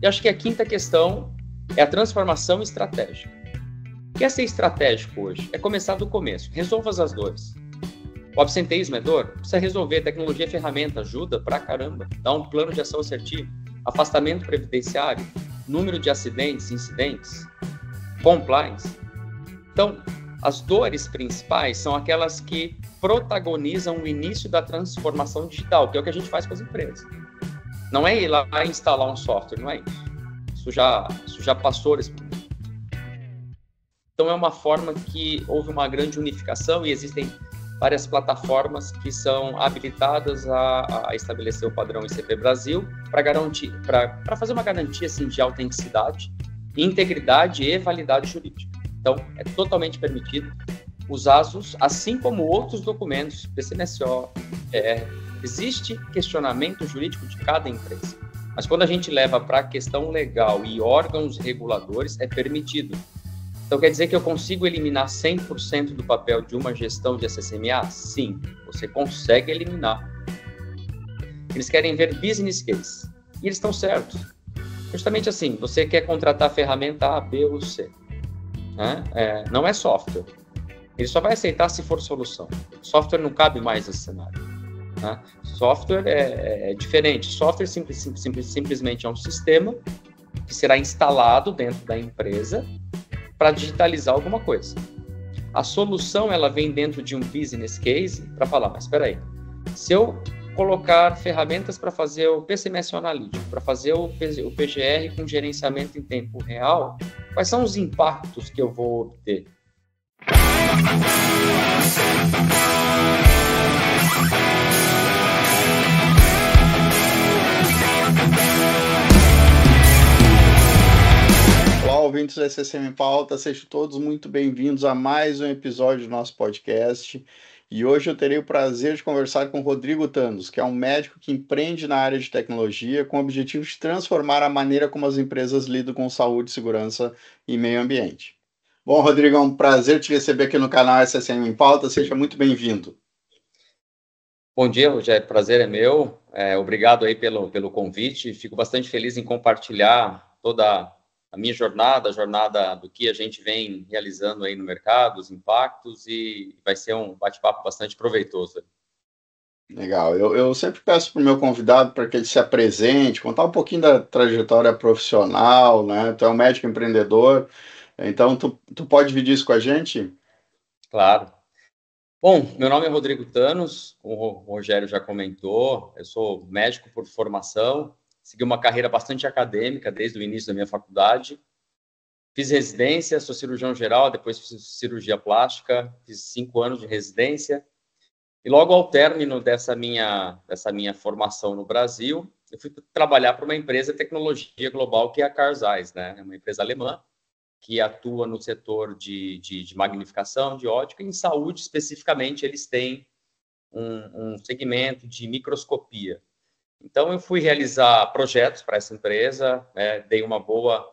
E acho que a quinta questão é a transformação estratégica. O que é ser estratégico hoje? É começar do começo. Resolva as dores. O absenteísmo é dor? Precisa resolver. Tecnologia é ferramenta, ajuda pra caramba. Dá um plano de ação assertivo. Afastamento previdenciário, número de acidentes, incidentes, compliance. Então, as dores principais são aquelas que protagonizam o início da transformação digital, que é o que a gente faz com as empresas. Não é ir lá e instalar um software, não é isso. Isso já passou desse momento. Então, é uma forma que houve uma grande unificação e existem várias plataformas que são habilitadas a estabelecer o padrão ICP Brasil para fazer uma garantia assim, de autenticidade, integridade e validade jurídica. Então, é totalmente permitido usá-los, assim como outros documentos, PCMSO, existe questionamento jurídico de cada empresa. Mas quando a gente leva para a questão legal e órgãos reguladores, é permitido. Então, quer dizer que eu consigo eliminar 100% do papel de uma gestão de SSMA? Sim, você consegue eliminar. Eles querem ver business case. E eles estão certos. Justamente assim, você quer contratar a ferramenta A, B ou C. Né? Não é software. Ele só vai aceitar se for solução. Software não cabe mais nesse cenário. Né? Software é diferente. Software simplesmente é um sistema que será instalado dentro da empresa para digitalizar alguma coisa. A solução, ela vem dentro de um business case para falar, mas espera aí, se eu colocar ferramentas para fazer o PCMS analítico, para fazer o PGR com gerenciamento em tempo real, quais são os impactos que eu vou obter? Olá, ouvintes do SSM em Pauta, sejam todos muito bem-vindos a mais um episódio do nosso podcast. E hoje eu terei o prazer de conversar com o Rodrigo Thanos, que é um médico que empreende na área de tecnologia com o objetivo de transformar a maneira como as empresas lidam com saúde, segurança e meio ambiente. Bom, Rodrigo, é um prazer te receber aqui no canal SSM em Pauta, seja muito bem-vindo. Bom dia, Rogério, prazer é meu. Obrigado aí pelo convite. Fico bastante feliz em compartilhar toda a minha jornada, a jornada do que a gente vem realizando aí no mercado, os impactos, e vai ser um bate-papo bastante proveitoso. Legal. Eu sempre peço para o meu convidado para que ele se apresente, contar um pouquinho da trajetória profissional, né? Tu é um médico empreendedor, então tu pode dividir isso com a gente? Claro. Bom, meu nome é Rodrigo Thanos, como o Rogério já comentou, eu sou médico por formação, segui uma carreira bastante acadêmica desde o início da minha faculdade. Fiz residência, sou cirurgião geral, depois fiz cirurgia plástica, fiz 5 anos de residência. E logo ao término dessa minha formação no Brasil, eu fui trabalhar para uma empresa de tecnologia global que é a Carl Zeiss, né? É uma empresa alemã que atua no setor de magnificação de ótica, e em saúde especificamente eles têm um segmento de microscopia. Então eu fui realizar projetos para essa empresa, dei uma boa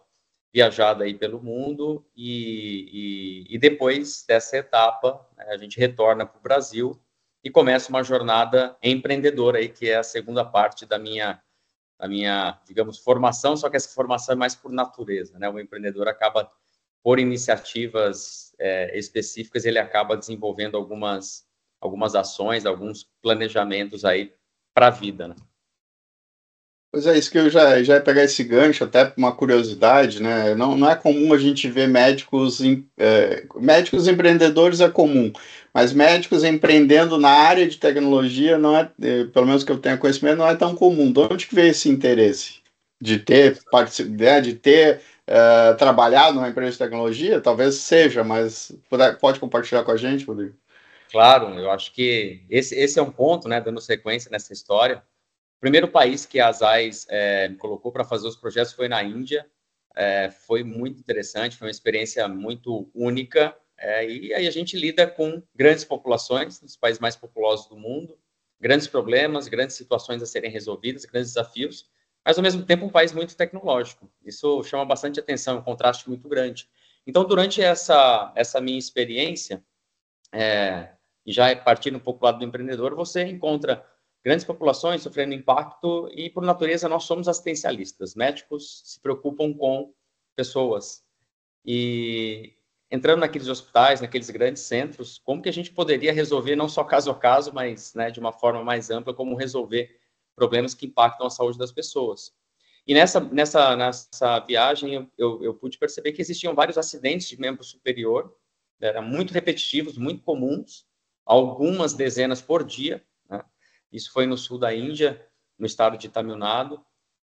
viajada aí pelo mundo e depois dessa etapa a gente retorna para o Brasil e começa uma jornada empreendedora aí, que é a segunda parte da minha, digamos, formação, só que essa formação é mais por natureza, né? O empreendedor acaba, por iniciativas específicas, ele acaba desenvolvendo algumas ações, alguns planejamentos aí para a vida, né? Pois é, isso que eu já ia pegar esse gancho, até uma curiosidade, né? Não é comum a gente ver médicos empreendedores é comum, mas médicos empreendendo na área de tecnologia não é, pelo menos que eu tenha conhecimento, não é tão comum. De onde que veio esse interesse de ter trabalhado numa empresa de tecnologia? Talvez seja, mas pode compartilhar com a gente, Rodrigo? Claro, eu acho que esse é um ponto, né? Dando sequência nessa história. O primeiro país que a Zeiss me colocou para fazer os projetos foi na Índia. Foi muito interessante, foi uma experiência muito única. E aí a gente lida com grandes populações, os países mais populosos do mundo, grandes problemas, grandes situações a serem resolvidas, grandes desafios, mas ao mesmo tempo um país muito tecnológico. Isso chama bastante atenção, um contraste muito grande. Então, durante essa minha experiência, e já partindo um pouco do lado do empreendedor, você encontra grandes populações sofrendo impacto e, por natureza, nós somos assistencialistas. Médicos se preocupam com pessoas. E entrando naqueles hospitais, naqueles grandes centros, como que a gente poderia resolver, não só caso a caso, mas, né, de uma forma mais ampla, como resolver problemas que impactam a saúde das pessoas. E nessa viagem, eu pude perceber que existiam vários acidentes de membro superior, eram muito repetitivos, muito comuns, algumas dezenas por dia, né? Isso foi no sul da Índia, no estado de Tamil Nadu.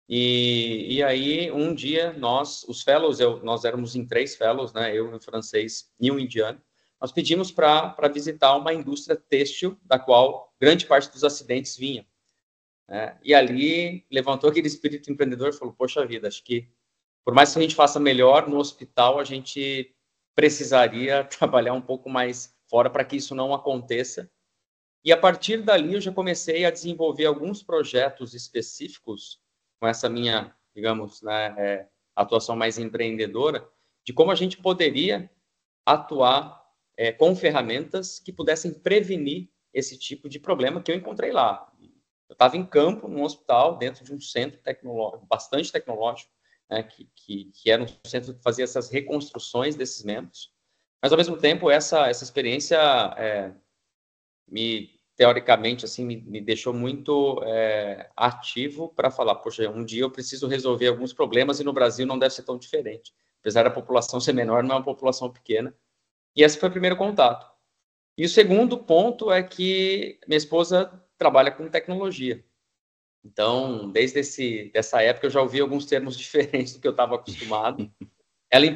E aí, um dia, os fellows, nós éramos em 3 fellows, né? Eu, um francês e um indiano, nós pedimos para visitar uma indústria têxtil, da qual grande parte dos acidentes vinha. E ali levantou aquele espírito empreendedor e falou, poxa vida, acho que por mais que a gente faça melhor no hospital, a gente precisaria trabalhar um pouco mais fora para que isso não aconteça. E a partir dali eu já comecei a desenvolver alguns projetos específicos com essa minha, digamos, né, atuação mais empreendedora, de como a gente poderia atuar com ferramentas que pudessem prevenir esse tipo de problema que eu encontrei lá. Eu estava em campo, num hospital, dentro de um centro tecnológico, bastante tecnológico, né, que era um centro que fazia essas reconstruções desses membros. Mas, ao mesmo tempo, essa experiência teoricamente, assim, me deixou muito ativo para falar, poxa, um dia eu preciso resolver alguns problemas e no Brasil não deve ser tão diferente. Apesar da população ser menor, não é uma população pequena. E esse foi o primeiro contato. E o segundo ponto é que minha esposa trabalha com tecnologia. Então, desde essa época, eu já ouvi alguns termos diferentes do que eu estava acostumado. Ela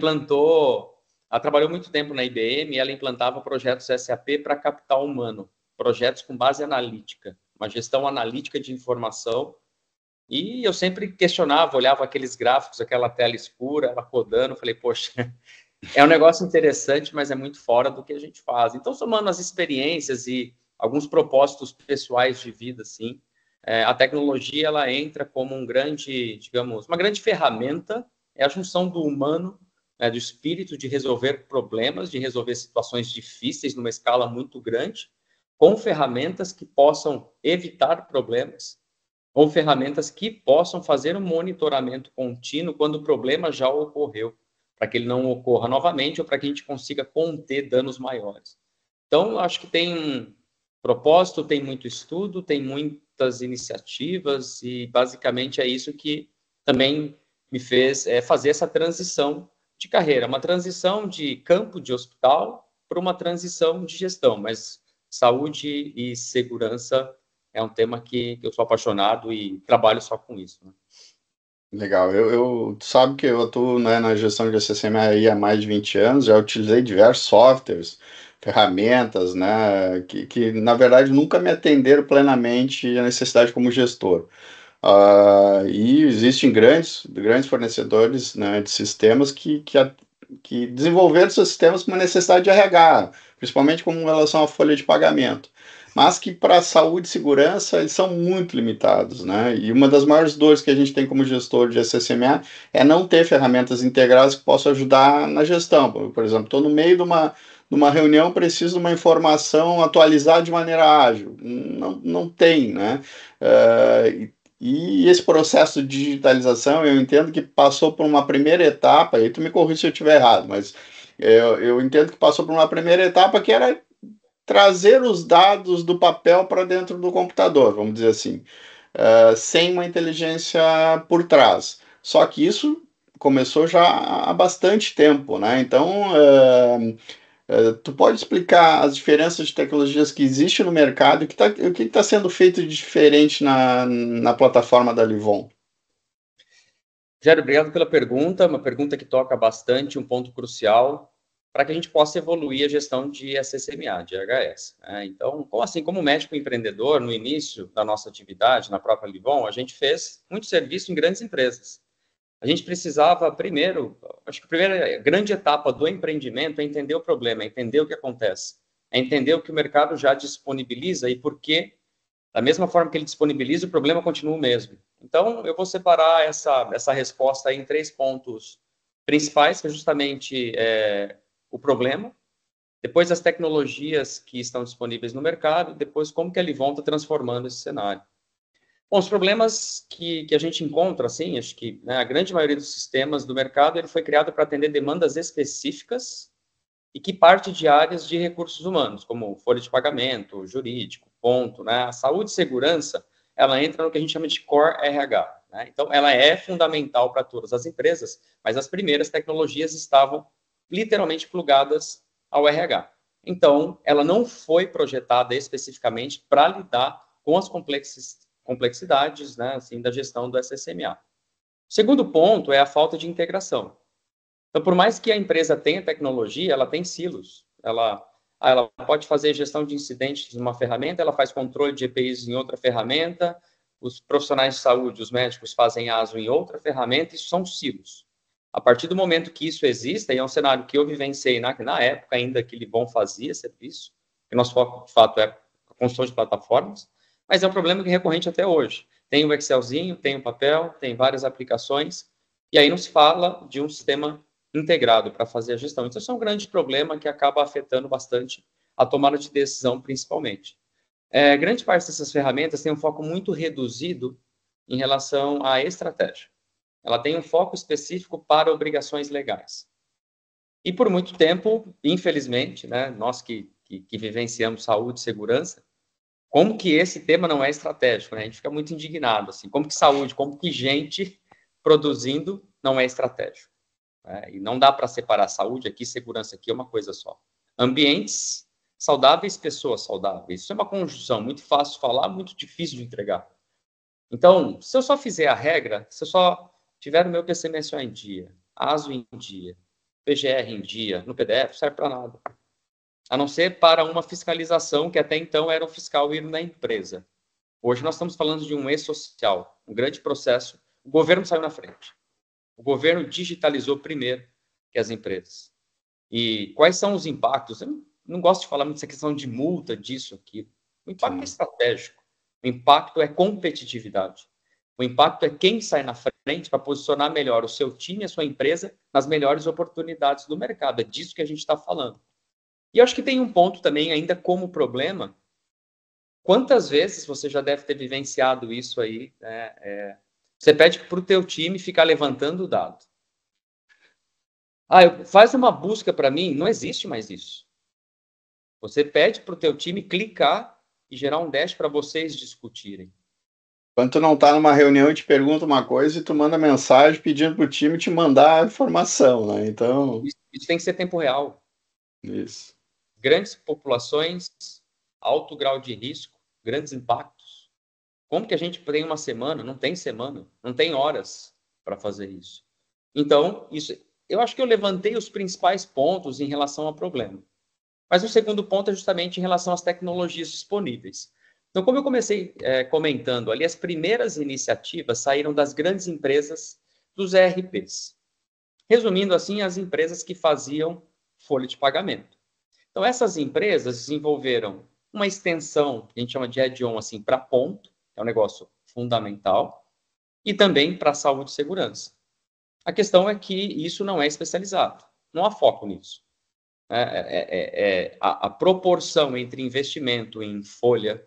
trabalhou muito tempo na IBM e ela implantava projetos SAP para capital humano, projetos com base analítica, uma gestão analítica de informação. E eu sempre questionava, olhava aqueles gráficos, aquela tela escura, ela rodando, falei, poxa, é um negócio interessante, mas é muito fora do que a gente faz. Então, somando as experiências e alguns propósitos pessoais de vida, assim, a tecnologia ela entra como uma grande ferramenta, é a junção do humano, do espírito de resolver problemas, de resolver situações difíceis numa escala muito grande, com ferramentas que possam evitar problemas, ou ferramentas que possam fazer um monitoramento contínuo quando o problema já ocorreu, para que ele não ocorra novamente ou para que a gente consiga conter danos maiores. Então, acho que tem propósito, tem muito estudo, tem muitas iniciativas e, basicamente, é isso que também me fez fazer essa transição de carreira, uma transição de campo de hospital para uma transição de gestão, mas saúde e segurança é um tema que eu sou apaixonado e trabalho só com isso, né? Legal, tu sabe que eu atuo, né, na gestão de ECCM aí há mais de 20 anos, já utilizei diversos softwares, ferramentas, né, que na verdade nunca me atenderam plenamente a necessidade como gestor. E existem grandes fornecedores, né, de sistemas que desenvolveram seus sistemas com uma necessidade de RH, principalmente com relação à folha de pagamento, mas que para saúde e segurança eles são muito limitados, né? E uma das maiores dores que a gente tem como gestor de SSMA é não ter ferramentas integradas que possam ajudar na gestão. Por exemplo, estou no meio de uma reunião, preciso de uma informação atualizada de maneira ágil. Não tem, né? E esse processo de digitalização, eu entendo que passou por uma primeira etapa, e tu me corrija se eu estiver errado, mas eu entendo que passou por uma primeira etapa que era trazer os dados do papel para dentro do computador, vamos dizer assim, sem uma inteligência por trás. Só que isso começou já há bastante tempo, né? Então, tu pode explicar as diferenças de tecnologias que existem no mercado e o que está sendo feito de diferente na plataforma da Livon? Jair, obrigado pela pergunta, uma pergunta que toca bastante, um ponto crucial para que a gente possa evoluir a gestão de SSMA, de HS. Então, como médico empreendedor, no início da nossa atividade, na própria Livon, a gente fez muito serviço em grandes empresas. A gente precisava, primeiro, acho que a primeira grande etapa do empreendimento é entender o problema, é entender o que acontece, é entender o que o mercado já disponibiliza e por que, da mesma forma que ele disponibiliza, o problema continua o mesmo. Então, eu vou separar essa resposta em 3 pontos principais, que é justamente o problema, depois as tecnologias que estão disponíveis no mercado, depois como que a Livon está transformando esse cenário. Bom, os problemas que a gente encontra, assim, acho que, né, a grande maioria dos sistemas do mercado ele foi criado para atender demandas específicas e que parte de áreas de recursos humanos, como folha de pagamento, jurídico, ponto, né? A saúde e segurança, ela entra no que a gente chama de Core RH, né? Então, ela é fundamental para todas as empresas, mas as primeiras tecnologias estavam literalmente plugadas ao RH. Então, ela não foi projetada especificamente para lidar com as complexidades, né, assim, da gestão do SSMA. O segundo ponto é a falta de integração. Então, por mais que a empresa tenha tecnologia, ela tem silos. Ela pode fazer gestão de incidentes em uma ferramenta, ela faz controle de EPIs em outra ferramenta, os profissionais de saúde, os médicos fazem ASO em outra ferramenta, isso são silos. A partir do momento que isso exista, e é um cenário que eu vivenciei na época ainda que Livon fazia serviço, que nosso foco, de fato, é a construção de plataformas, mas é um problema que é recorrente até hoje. Tem o Excelzinho, tem o papel, tem várias aplicações, e aí não se fala de um sistema integrado para fazer a gestão. Então, isso é um grande problema que acaba afetando bastante a tomada de decisão, principalmente. Grande parte dessas ferramentas tem um foco muito reduzido em relação à estratégia. Ela tem um foco específico para obrigações legais. E por muito tempo, infelizmente, né, nós que vivenciamos saúde e segurança, como que esse tema não é estratégico, né? A gente fica muito indignado, assim, como que saúde, como que gente produzindo não é estratégico. E não dá para separar saúde aqui, segurança aqui, é uma coisa só. Ambientes saudáveis, pessoas saudáveis. Isso é uma conjunção muito fácil de falar, muito difícil de entregar. Então, se eu só fizer a regra, se eu só tiver o meu PCMSO em dia, ASO em dia, PGR em dia, no PDF, serve para nada. A não ser para uma fiscalização que até então era o fiscal ir na empresa. Hoje nós estamos falando de um e-social, um grande processo. O governo saiu na frente. O governo digitalizou primeiro que as empresas. E quais são os impactos? Eu não gosto de falar muito dessa questão de multa, disso, aqui. O impacto é estratégico. O impacto é competitividade. O impacto é quem sai na frente para posicionar melhor o seu time, a sua empresa, nas melhores oportunidades do mercado. É disso que a gente está falando. E acho que tem um ponto também ainda como problema. Quantas vezes você já deve ter vivenciado isso aí, né? Você pede para o teu time ficar levantando o dado. Faz uma busca para mim, não existe mais isso. Você pede para o teu time clicar e gerar um dash para vocês discutirem. Quando tu não está numa reunião e te pergunta uma coisa e tu manda mensagem pedindo para o time te mandar a informação, né? Então... Isso tem que ser tempo real. Isso. Grandes populações, alto grau de risco, grandes impactos. Como que a gente tem uma semana? Não tem horas para fazer isso. Então, eu acho que eu levantei os principais pontos em relação ao problema. Mas o segundo ponto é justamente em relação às tecnologias disponíveis. Então, como eu comecei comentando ali, as primeiras iniciativas saíram das grandes empresas dos ERPs. Resumindo assim, as empresas que faziam folha de pagamento. Então, essas empresas desenvolveram uma extensão, que a gente chama de add-on, assim, para ponto, que é um negócio fundamental, e também para saúde e segurança. A questão é que isso não é especializado, não há foco nisso. A proporção entre investimento em folha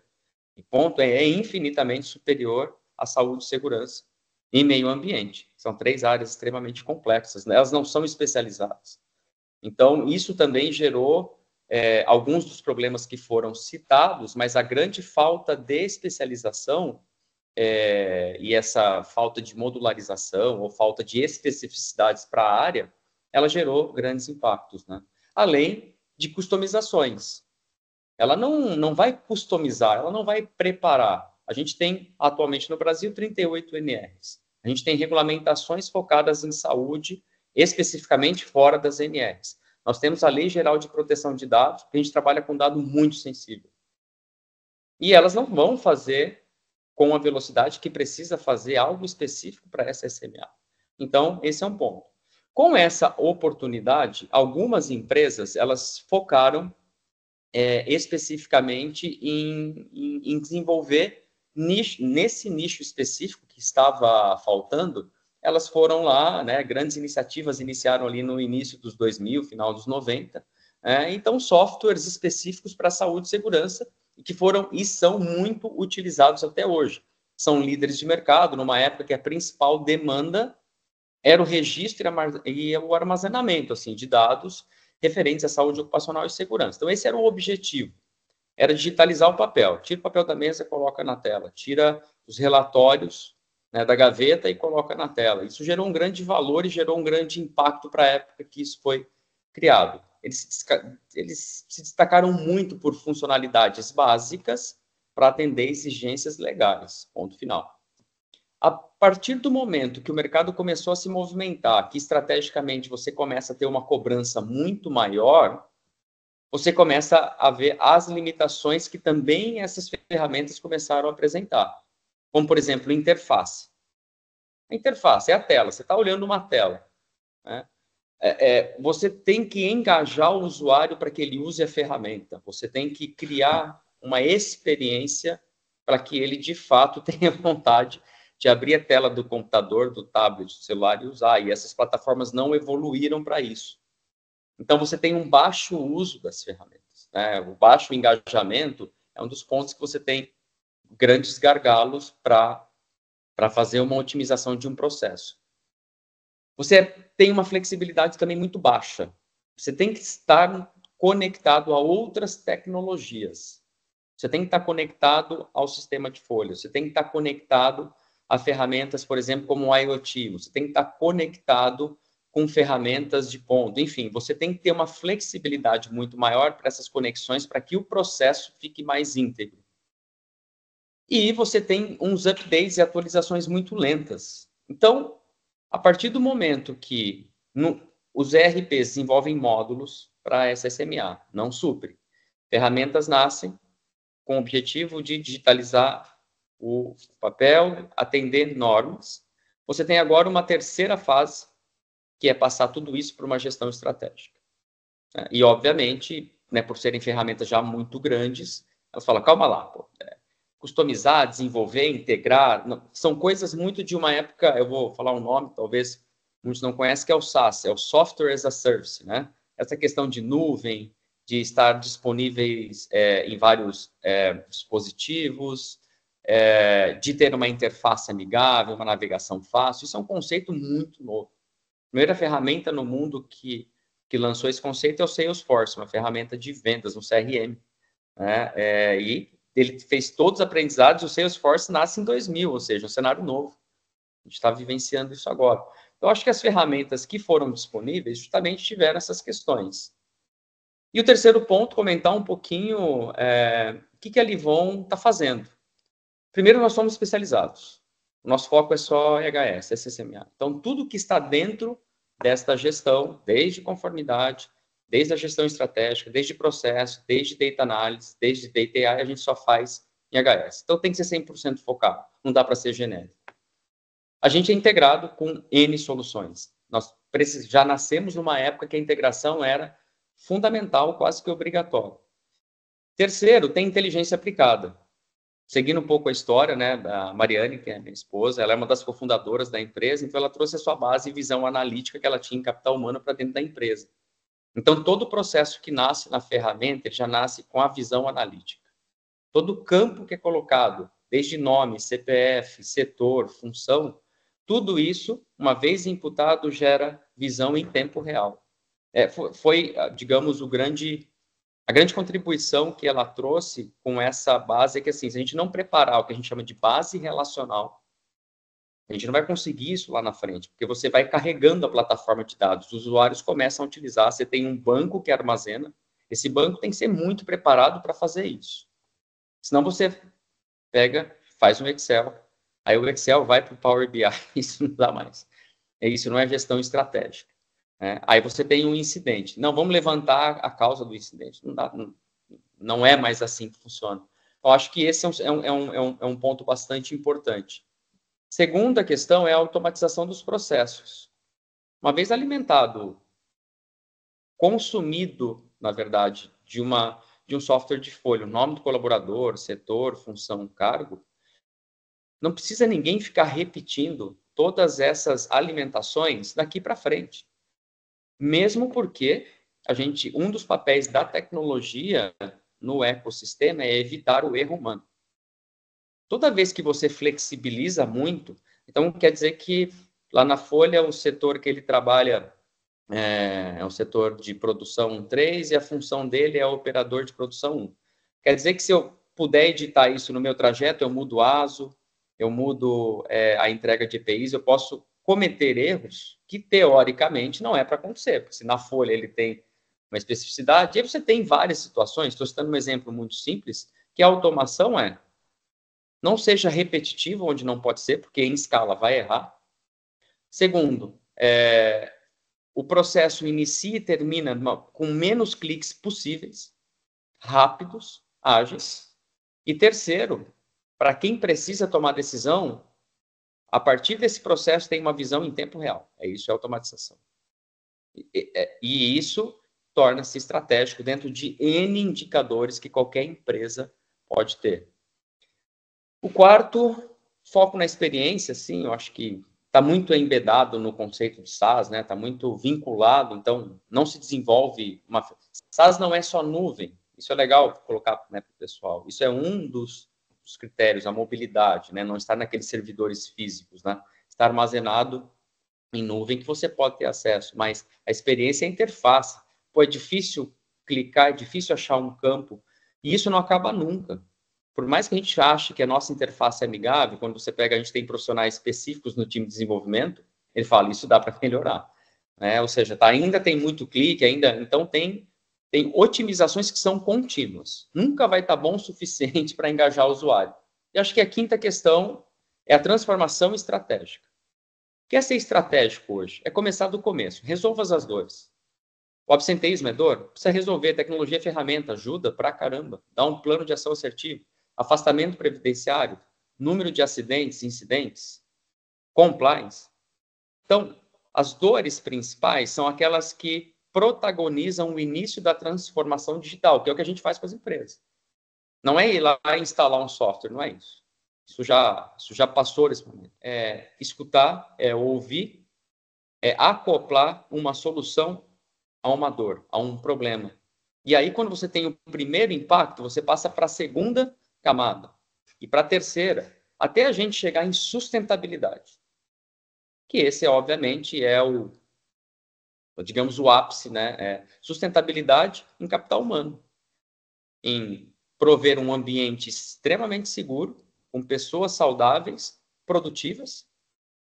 e ponto é infinitamente superior à saúde e segurança e meio ambiente. São três áreas extremamente complexas, né? Elas não são especializadas. Então, isso também gerou alguns dos problemas que foram citados, mas a grande falta de especialização e essa falta de modularização ou falta de especificidades para a área, ela gerou grandes impactos, né? Além de customizações. Ela não vai customizar, ela não vai preparar. A gente tem, atualmente no Brasil, 38 NRs. A gente tem regulamentações focadas em saúde, especificamente fora das NRs. Nós temos a Lei Geral de Proteção de Dados, que a gente trabalha com dado muito sensível. E elas não vão fazer com a velocidade que precisa fazer algo específico para essa SMA. Então, esse é um ponto. Com essa oportunidade, algumas empresas, elas focaram especificamente em desenvolver nesse nicho específico que estava faltando. Elas foram lá, né, grandes iniciativas iniciaram ali no início dos 2000, final dos 90, Então, softwares específicos para saúde e segurança, que foram e são muito utilizados até hoje. São líderes de mercado, numa época que a principal demanda era o registro e o armazenamento assim, de dados referentes à saúde ocupacional e segurança. Então, esse era o objetivo, era digitalizar o papel. Tira o papel da mesa e coloca na tela. Tira os relatórios, né, da gaveta e coloca na tela. Isso gerou um grande valor e gerou um grande impacto para a época que isso foi criado. Eles se destacaram muito por funcionalidades básicas para atender exigências legais. Ponto final. A partir do momento que o mercado começou a se movimentar, que estrategicamente você começa a ter uma cobrança muito maior, você começa a ver as limitações que também essas ferramentas começaram a apresentar. Como, por exemplo, interface. A interface é a tela, você está olhando uma tela, né? Você tem que engajar o usuário para que ele use a ferramenta. Você tem que criar uma experiência para que ele, de fato, tenha vontade de abrir a tela do computador, do tablet, do celular e usar. E essas plataformas não evoluíram para isso. Então, você tem um baixo uso das ferramentas, né? O baixo engajamento é um dos pontos que você tem grandes gargalos para fazer uma otimização de um processo. Você tem uma flexibilidade também muito baixa. Você tem que estar conectado a outras tecnologias. Você tem que estar conectado ao sistema de folha. Você tem que estar conectado a ferramentas, por exemplo, como o IoT. Você tem que estar conectado com ferramentas de ponto. Enfim, você tem que ter uma flexibilidade muito maior para essas conexões, para que o processo fique mais íntegro. E você tem uns updates e atualizações muito lentas. Então, a partir do momento que os ERPs desenvolvem módulos para essa SMA, não supre. Ferramentas nascem com o objetivo de digitalizar o papel, atender normas. Você tem agora uma terceira fase, que é passar tudo isso para uma gestão estratégica. E, obviamente, né, por serem ferramentas já muito grandes, elas falam, calma lá, pô, customizar, desenvolver, integrar, são coisas muito de uma época, eu vou falar um nome, talvez muitos não conhecem, que é o SaaS, é o Software as a Service, né? Essa questão de nuvem, de estar disponíveis em vários dispositivos, de ter uma interface amigável, uma navegação fácil, isso é um conceito muito novo. A primeira ferramenta no mundo que lançou esse conceito é o Salesforce, uma ferramenta de vendas no CRM, né? E ele fez todos os aprendizados, o Salesforce nasce em 2000, ou seja, um cenário novo. A gente está vivenciando isso agora. Eu acho que as ferramentas que foram disponíveis justamente tiveram essas questões. E o terceiro ponto, comentar um pouquinho o que a Livon está fazendo. Primeiro, nós somos especializados. O nosso foco é só EHS, SSMA. Então, tudo que está dentro desta gestão, desde conformidade, desde a gestão estratégica, desde processo, desde data análise, desde data AI, a gente só faz em HS. Então, tem que ser 100% focado. Não dá para ser genérico. A gente é integrado com N soluções. Nós já nascemos numa época que a integração era fundamental, quase que obrigatória. Terceiro, tem inteligência aplicada. Seguindo um pouco a história, né, da Mariane, que é minha esposa, ela é uma das cofundadoras da empresa, então ela trouxe a sua base e visão analítica que ela tinha em capital humano para dentro da empresa. Então, todo o processo que nasce na ferramenta, ele já nasce com a visão analítica. Todo o campo que é colocado, desde nome, CPF, setor, função, tudo isso, uma vez imputado, gera visão em tempo real. Foi, digamos, a grande contribuição que ela trouxe com essa base é que, assim, se a gente não preparar o que a gente chama de base relacional, a gente não vai conseguir isso lá na frente, porque você vai carregando a plataforma de dados, os usuários começam a utilizar, você tem um banco que armazena, esse banco tem que ser muito preparado para fazer isso. Senão você pega, faz um Excel, aí o Excel vai para o Power BI, isso não dá mais. Isso não é gestão estratégica. Aí você tem um incidente. Não, vamos levantar a causa do incidente. Não dá, não é mais assim que funciona. Eu acho que esse é um ponto bastante importante. Segunda questão é a automatização dos processos. Uma vez alimentado, consumido, na verdade, de um software de folha, o nome do colaborador, setor, função, cargo, não precisa ninguém ficar repetindo todas essas alimentações daqui para frente. Mesmo porque um dos papéis da tecnologia no ecossistema é evitar o erro humano. Toda vez que você flexibiliza muito, então quer dizer que lá na Folha o setor que ele trabalha é o setor de produção 3 e a função dele é operador de produção 1. Quer dizer que se eu puder editar isso no meu trajeto, eu mudo o ASO, eu mudo a entrega de EPIs, eu posso cometer erros que, teoricamente, não é para acontecer, porque se na Folha ele tem uma especificidade, e aí você tem várias situações, estou citando um exemplo muito simples, que a automação não seja repetitivo, onde não pode ser, porque em escala vai errar. Segundo, o processo inicia e termina com menos cliques possíveis, rápidos, ágeis. E terceiro, para quem precisa tomar decisão, a partir desse processo tem uma visão em tempo real. Isso é automatização. E isso torna-se estratégico dentro de N indicadores que qualquer empresa pode ter. O quarto, foco na experiência, sim, eu acho que está muito embedado no conceito de SaaS, né? Está muito vinculado, então não se desenvolve uma... SaaS não é só nuvem, isso é legal colocar, né, para o pessoal. Isso é um dos critérios, a mobilidade, né? Não estar naqueles servidores físicos, né? Está armazenado em nuvem que você pode ter acesso, mas a experiência é a interface. Pô, é difícil clicar, é difícil achar um campo, e isso não acaba nunca. Por mais que a gente ache que a nossa interface é amigável, quando você pega, a gente tem profissionais específicos no time de desenvolvimento, ele fala, isso dá para melhorar. Né? Ou seja, ainda tem muito clique, então tem otimizações que são contínuas. Nunca vai estar bom o suficiente para engajar o usuário. E acho que a quinta questão é a transformação estratégica. Quer ser estratégico hoje? É começar do começo. Resolva as dores. O absenteísmo é dor? Precisa resolver. Tecnologia e ferramenta ajuda pra caramba. Dá um plano de ação assertivo. Afastamento previdenciário, número de acidentes, incidentes, compliance. Então, as dores principais são aquelas que protagonizam o início da transformação digital, que é o que a gente faz com as empresas. Não é ir lá e instalar um software, não é isso. Isso já passou nesse momento. É escutar, é ouvir, é acoplar uma solução a uma dor, a um problema. E aí, quando você tem o primeiro impacto, você passa para a segunda camada e para a terceira, até a gente chegar em sustentabilidade. Que esse, obviamente, digamos, o ápice, né? Sustentabilidade em capital humano, em prover um ambiente extremamente seguro, com pessoas saudáveis, produtivas,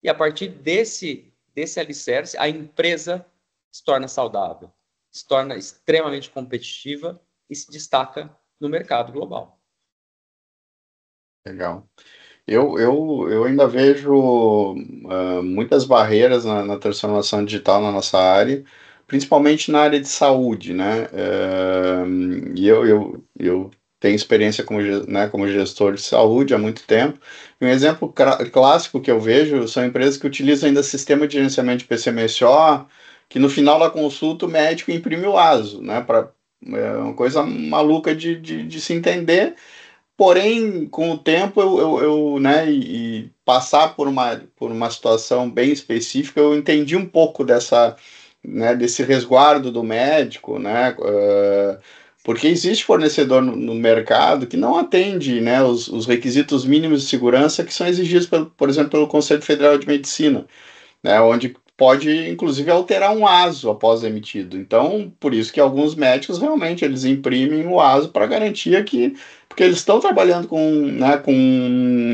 e a partir desse alicerce, a empresa se torna saudável, se torna extremamente competitiva e se destaca no mercado global. Legal. Eu ainda vejo muitas barreiras na transformação digital na nossa área, principalmente na área de saúde, né? E eu tenho experiência como gestor de saúde há muito tempo. E um exemplo clássico que eu vejo são empresas que utilizam ainda sistema de gerenciamento de PCMSO, que no final da consulta o médico imprime o ASO, né? É uma coisa maluca de se entender. Porém, com o tempo, né, e passar por uma situação bem específica, eu entendi um pouco né, desse resguardo do médico, né, porque existe fornecedor no mercado que não atende, né, os requisitos mínimos de segurança que são exigidos, por exemplo, pelo Conselho Federal de Medicina, né, onde pode, inclusive, alterar um ASO após emitido. Então, por isso que alguns médicos realmente eles imprimem o ASO para garantia porque eles estão trabalhando né, com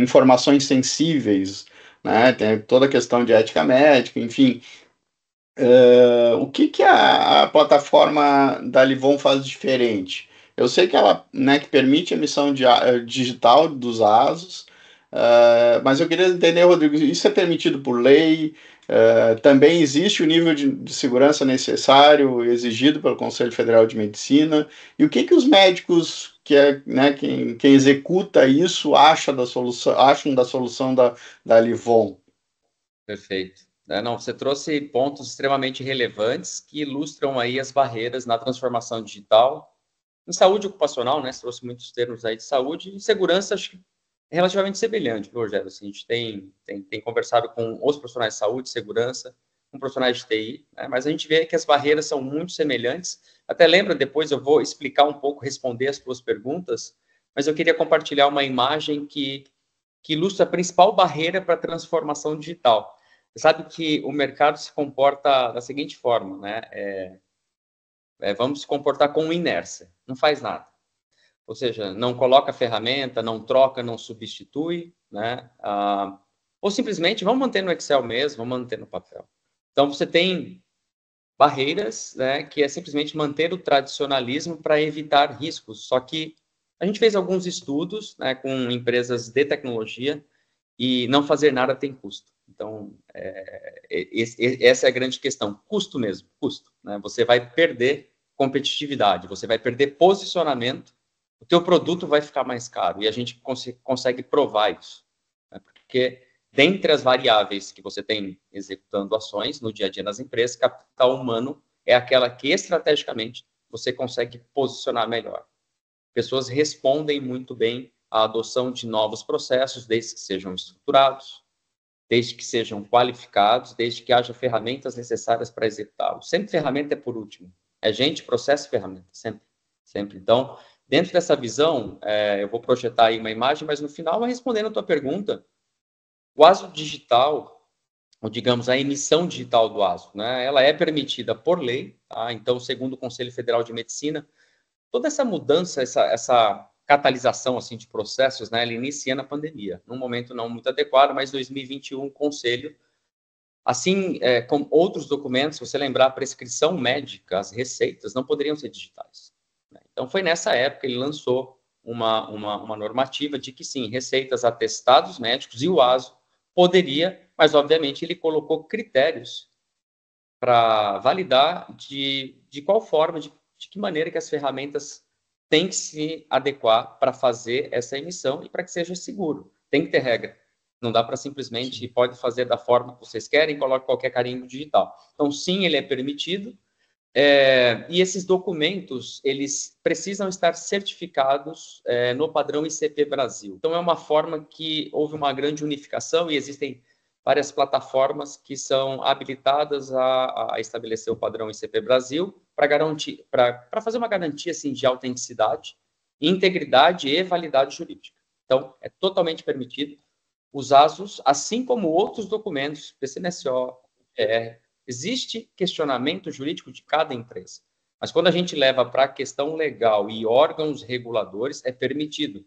informações sensíveis, né, tem toda a questão de ética médica, enfim. O que a plataforma da Livon faz diferente? Eu sei que ela, né, que permite a emissão digital dos ASOS, mas eu queria entender, Rodrigo, isso é permitido por lei? Também existe o nível de segurança necessário exigido pelo Conselho Federal de Medicina? E o que os médicos, né, quem executa isso, acham da solução da Livon? Perfeito. Não, você trouxe pontos extremamente relevantes que ilustram aí as barreiras na transformação digital. Em saúde ocupacional, né? Você trouxe muitos termos aí de saúde e segurança, acho que é relativamente semelhante, Rogério. Assim, a gente tem conversado com os profissionais de saúde, segurança, com profissionais de TI, né? Mas a gente vê que as barreiras são muito semelhantes. Até lembra, depois eu vou explicar um pouco, responder as tuas perguntas, mas eu queria compartilhar uma imagem que ilustra a principal barreira para a transformação digital. Você sabe que o mercado se comporta da seguinte forma, né? Vamos se comportar com inércia, não faz nada. Ou seja, não coloca ferramenta, não troca, não substitui, né? Ou simplesmente vamos manter no Excel mesmo, vamos manter no papel. Então, você tem barreiras, né, que é simplesmente manter o tradicionalismo para evitar riscos. Só que a gente fez alguns estudos, né, com empresas de tecnologia e não fazer nada tem custo. Então, essa é a grande questão, custo mesmo, custo. Né? Você vai perder competitividade, você vai perder posicionamento, o teu produto vai ficar mais caro, e a gente consegue provar isso. Né? Porque, dentre as variáveis que você tem executando ações no dia a dia nas empresas, capital humano é aquela que, estrategicamente, você consegue posicionar melhor. Pessoas respondem muito bem à adoção de novos processos, desde que sejam estruturados, desde que sejam qualificados, desde que haja ferramentas necessárias para executá-los. Sempre ferramenta é por último. É gente, processo e ferramenta. Sempre. Sempre. Então, dentro dessa visão, eu vou projetar aí uma imagem, mas no final, respondendo a tua pergunta, o ASO digital, ou digamos, a emissão digital do ASO, né, ela é permitida por lei, tá? Então, segundo o Conselho Federal de Medicina, toda essa mudança, essa catalisação assim, de processos, né, ela inicia na pandemia, num momento não muito adequado, mas 2021, o Conselho, assim como outros documentos, se você lembrar, a prescrição médica, as receitas, não poderiam ser digitais. Né? Então, foi nessa época que ele lançou uma normativa de que, sim, receitas, atestados médicos e o ASO poderia, mas, obviamente, ele colocou critérios para validar de qual forma, de que maneira que as ferramentas têm que se adequar para fazer essa emissão e para que seja seguro. Tem que ter regra. Não dá para simplesmente, sim, pode fazer da forma que vocês querem, coloque qualquer carimbo digital. Então, sim, ele é permitido. E esses documentos, eles precisam estar certificados no padrão ICP Brasil. Então, é uma forma que houve uma grande unificação e existem várias plataformas que são habilitadas a estabelecer o padrão ICP Brasil para fazer uma garantia assim, de autenticidade, integridade e validade jurídica. Então, é totalmente permitido. Os ASOs, assim como outros documentos, PCMSO, existe questionamento jurídico de cada empresa. Mas quando a gente leva para a questão legal e órgãos reguladores, é permitido.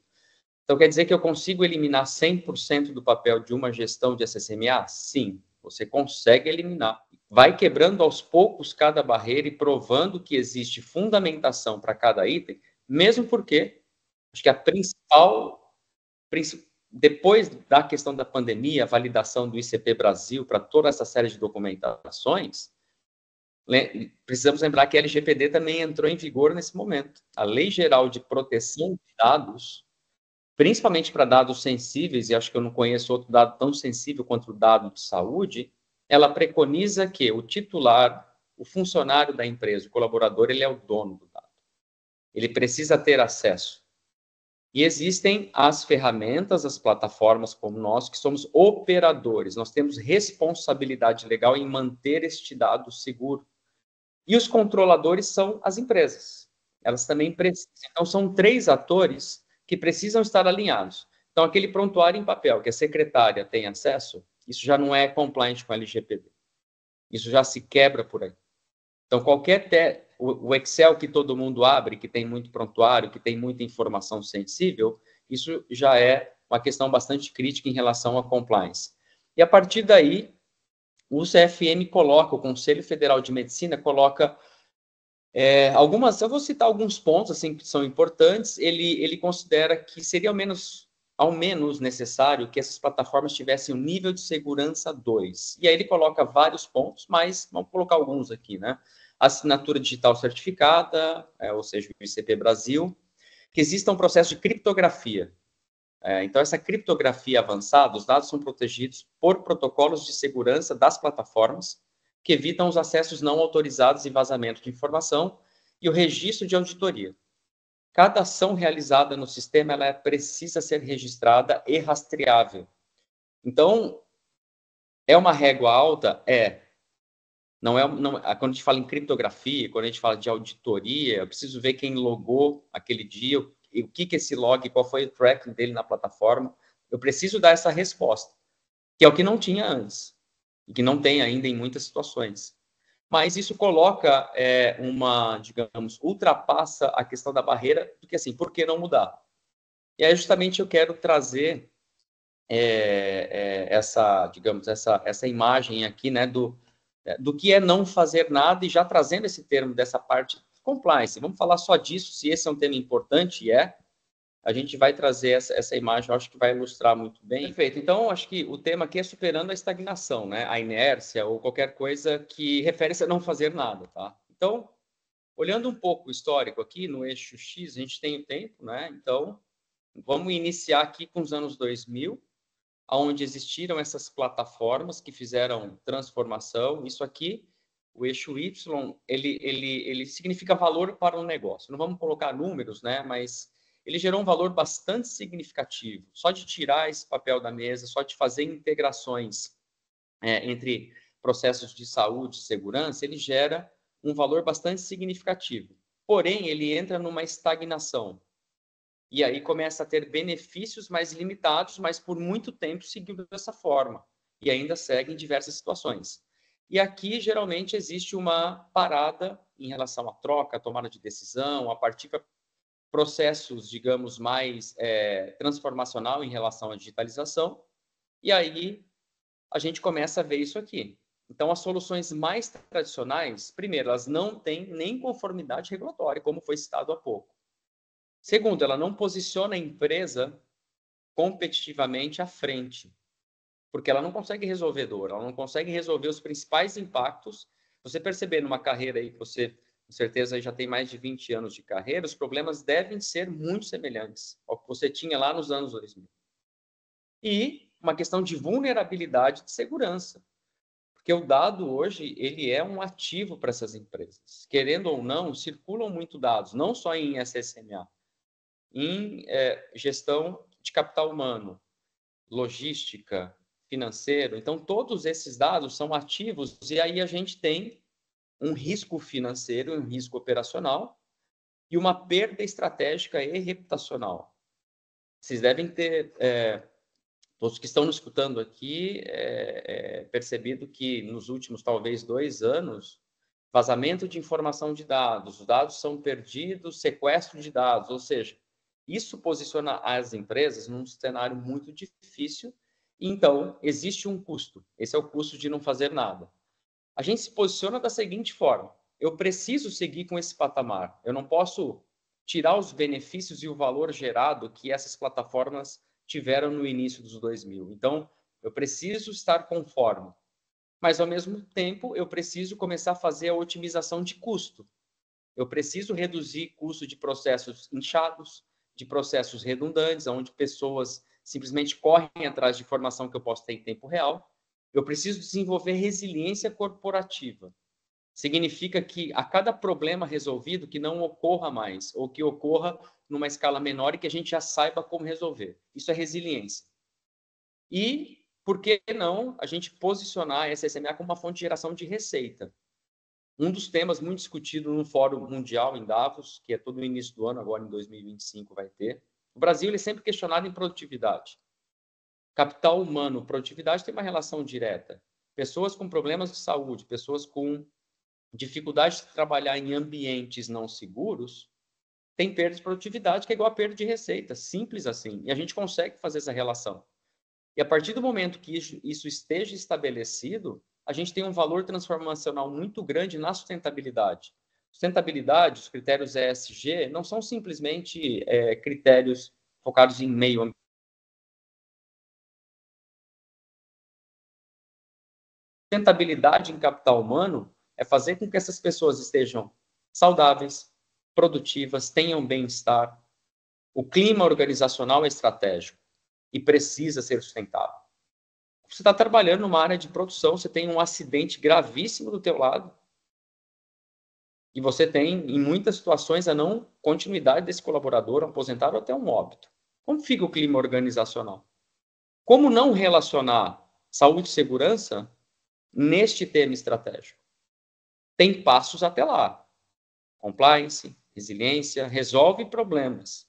Então, quer dizer que eu consigo eliminar 100% do papel de uma gestão de SSMA? Sim, você consegue eliminar. Vai quebrando aos poucos cada barreira e provando que existe fundamentação para cada item, mesmo porque acho que a principal, depois da questão da pandemia, a validação do ICP Brasil para toda essa série de documentações, precisamos lembrar que a LGPD também entrou em vigor nesse momento. A Lei Geral de Proteção de Dados, principalmente para dados sensíveis, e acho que eu não conheço outro dado tão sensível quanto o dado de saúde, ela preconiza que o titular, o funcionário da empresa, o colaborador, ele é o dono do dado. Ele precisa ter acesso. E existem as ferramentas, as plataformas como nós, que somos operadores. Nós temos responsabilidade legal em manter este dado seguro. E os controladores são as empresas. Elas também precisam. Então, são 3 atores que precisam estar alinhados. Então, aquele prontuário em papel que a secretária tem acesso, isso já não é compliant com a LGPD. Isso já se quebra por aí. Então, o Excel que todo mundo abre, que tem muito prontuário, que tem muita informação sensível, isso já é uma questão bastante crítica em relação à compliance. E a partir daí, o CFM coloca, o Conselho Federal de Medicina coloca eu vou citar alguns pontos assim, que são importantes. Ele considera que seria ao menos necessário que essas plataformas tivessem um nível de segurança 2. E aí ele coloca vários pontos, mas vamos colocar alguns aqui, né? Assinatura digital certificada, ou seja, o ICP Brasil, que exista um processo de criptografia. Então, essa criptografia avançada, os dados são protegidos por protocolos de segurança das plataformas, que evitam os acessos não autorizados e vazamento de informação e o registro de auditoria. Cada ação realizada no sistema ela precisa ser registrada e rastreável. Então, é uma régua alta? Quando a gente fala em criptografia, quando a gente fala de auditoria, eu preciso ver quem logou aquele dia, o que esse log, qual foi o tracking dele na plataforma. Eu preciso dar essa resposta, que é o que não tinha antes, e que não tem ainda em muitas situações. Mas isso coloca digamos, ultrapassa a questão da barreira, porque assim, por que não mudar? E aí justamente eu quero trazer essa imagem aqui, né, do que é não fazer nada, e já trazendo esse termo dessa parte de compliance. Vamos falar só disso, se esse é um tema importante, a gente vai trazer essa imagem, eu acho que vai ilustrar muito bem. Perfeito. Então, acho que o tema aqui é superando a estagnação, né? A inércia ou qualquer coisa que refere-se a não fazer nada, tá? Então, olhando um pouco o histórico aqui, no eixo X, a gente tem o tempo, né? Então, vamos iniciar aqui com os anos 2000, onde existiram essas plataformas que fizeram transformação. Isso aqui, o eixo Y, ele significa valor para o negócio. Não vamos colocar números, né? Mas ele gerou um valor bastante significativo. Só de tirar esse papel da mesa, só de fazer integrações entre processos de saúde e segurança, ele gera um valor bastante significativo. Porém, ele entra numa estagnação. E aí começa a ter benefícios mais limitados, mas por muito tempo seguiu dessa forma. E ainda segue em diversas situações. E aqui, geralmente, existe uma parada em relação à troca, à tomada de decisão, a partir de processos, digamos, mais transformacional em relação à digitalização. E aí a gente começa a ver isso aqui. Então, as soluções mais tradicionais, primeiro, elas não têm nem conformidade regulatória, como foi citado há pouco. Segundo, ela não posiciona a empresa competitivamente à frente, porque ela não consegue resolver dor, ela não consegue resolver os principais impactos. Você perceber numa carreira aí que você, com certeza, já tem mais de 20 anos de carreira, os problemas devem ser muito semelhantes ao que você tinha lá nos anos 2000. E uma questão de vulnerabilidade de segurança, porque o dado hoje, ele é um ativo para essas empresas. Querendo ou não, circulam muito dados, não só em SSMA, em gestão de capital humano, logística, financeiro. Então, todos esses dados são ativos e aí a gente tem um risco financeiro, um risco operacional e uma perda estratégica e reputacional. Vocês devem ter, todos que estão nos escutando aqui, percebido que nos últimos, talvez, 2 anos, vazamento de informação de dados, os dados são perdidos, sequestro de dados, ou seja, isso posiciona as empresas num cenário muito difícil. Então, existe um custo. Esse é o custo de não fazer nada. A gente se posiciona da seguinte forma: eu preciso seguir com esse patamar. Eu não posso tirar os benefícios e o valor gerado que essas plataformas tiveram no início dos 2000. Então, eu preciso estar conforme. Mas, ao mesmo tempo, eu preciso começar a fazer a otimização de custo. Eu preciso reduzir custo de processos inchados, de processos redundantes, onde pessoas simplesmente correm atrás de informação que eu posso ter em tempo real. Eu preciso desenvolver resiliência corporativa. Significa que a cada problema resolvido, que não ocorra mais, ou que ocorra numa escala menor e que a gente já saiba como resolver. Isso é resiliência. E, por que não, a gente posicionar a SSMA como uma fonte de geração de receita? Um dos temas muito discutido no Fórum Mundial em Davos, que é todo o início do ano, agora em 2025 vai ter. O Brasil ele é sempre questionado em produtividade. Capital humano, produtividade tem uma relação direta. Pessoas com problemas de saúde, pessoas com dificuldade de trabalhar em ambientes não seguros, tem perda de produtividade, que é igual a perda de receita. Simples assim. E a gente consegue fazer essa relação. E a partir do momento que isso esteja estabelecido, a gente tem um valor transformacional muito grande na sustentabilidade. Sustentabilidade, os critérios ESG, não são simplesmente critérios focados em meio ambiente. Sustentabilidade em capital humano é fazer com que essas pessoas estejam saudáveis, produtivas, tenham bem-estar. O clima organizacional é estratégico e precisa ser sustentável. Você está trabalhando numa área de produção, você tem um acidente gravíssimo do teu lado e você tem, em muitas situações, a não continuidade desse colaborador, um aposentado ou até um óbito. Como fica o clima organizacional? Como não relacionar saúde e segurança neste tema estratégico? tem passos até lá. Compliance, resiliência, resolve problemas.